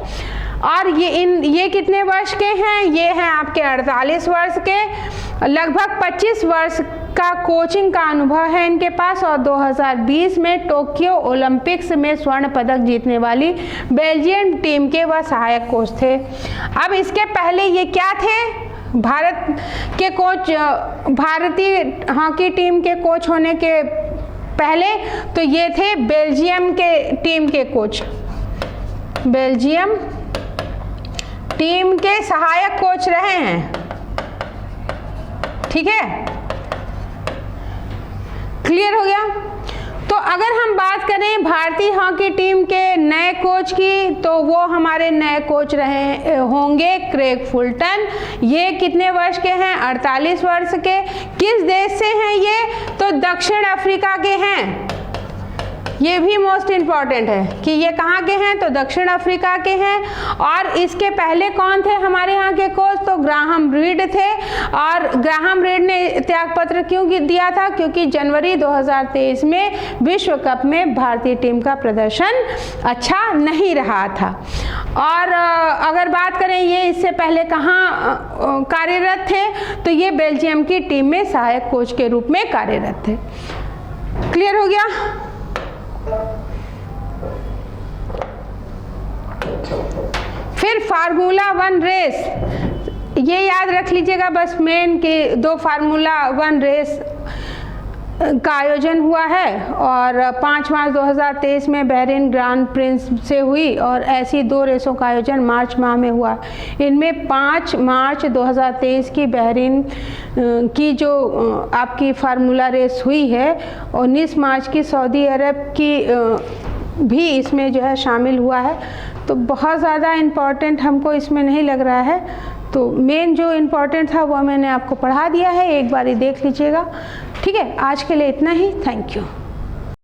और ये कितने वर्ष के हैं? ये हैं आपके 48 वर्ष के। लगभग 25 वर्ष का कोचिंग का अनुभव है इनके पास और 2020 में टोक्यो ओलंपिक्स में स्वर्ण पदक जीतने वाली बेल्जियम टीम के वह सहायक कोच थे। अब इसके पहले ये क्या थे? भारत के कोच, भारतीय हॉकी टीम के कोच होने के पहले तो ये थे बेल्जियम के टीम के कोच, बेल्जियम टीम के सहायक कोच रहे हैं। ठीक है, क्लियर हो गया? तो अगर हम बात करें भारतीय हॉकी टीम के नए कोच की तो वो हमारे नए कोच रहे होंगे क्रेग फुलटन। ये कितने वर्ष के हैं? 48 वर्ष के। किस देश से हैं ये? तो दक्षिण अफ्रीका के हैं। ये भी मोस्ट इम्पॉर्टेंट है कि ये कहाँ के हैं, तो दक्षिण अफ्रीका के हैं। और इसके पहले कौन थे हमारे यहाँ के कोच? तो ग्राहम रीड थे। और ग्राहम रीड ने त्यागपत्र क्यों दिया था? क्योंकि जनवरी 2023 में विश्व कप में भारतीय टीम का प्रदर्शन अच्छा नहीं रहा था। और अगर बात करें ये इससे पहले कहाँ कार्यरत थे, तो ये बेल्जियम की टीम में सहायक कोच के रूप में कार्यरत थे। क्लियर हो गया? फिर फार्मूला 1 रेस, ये याद रख लीजिएगा बस, मेन के 2 फार्मूला 1 रेस का आयोजन हुआ है और 5 मार्च 2023 में बहरीन ग्रांड प्रिंस से हुई और ऐसी 2 रेसों का आयोजन मार्च माह में हुआ। इनमें 5 मार्च 2023 की बहरीन की जो आपकी फार्मूला रेस हुई है, 19 मार्च की सऊदी अरब की भी इसमें जो है शामिल हुआ है। तो बहुत ज़्यादा इम्पॉर्टेंट हमको इसमें नहीं लग रहा है, तो मेन जो इम्पॉर्टेंट था वो मैंने आपको पढ़ा दिया है, एक बार ही देख लीजिएगा। ठीक है, आज के लिए इतना ही। Thank you.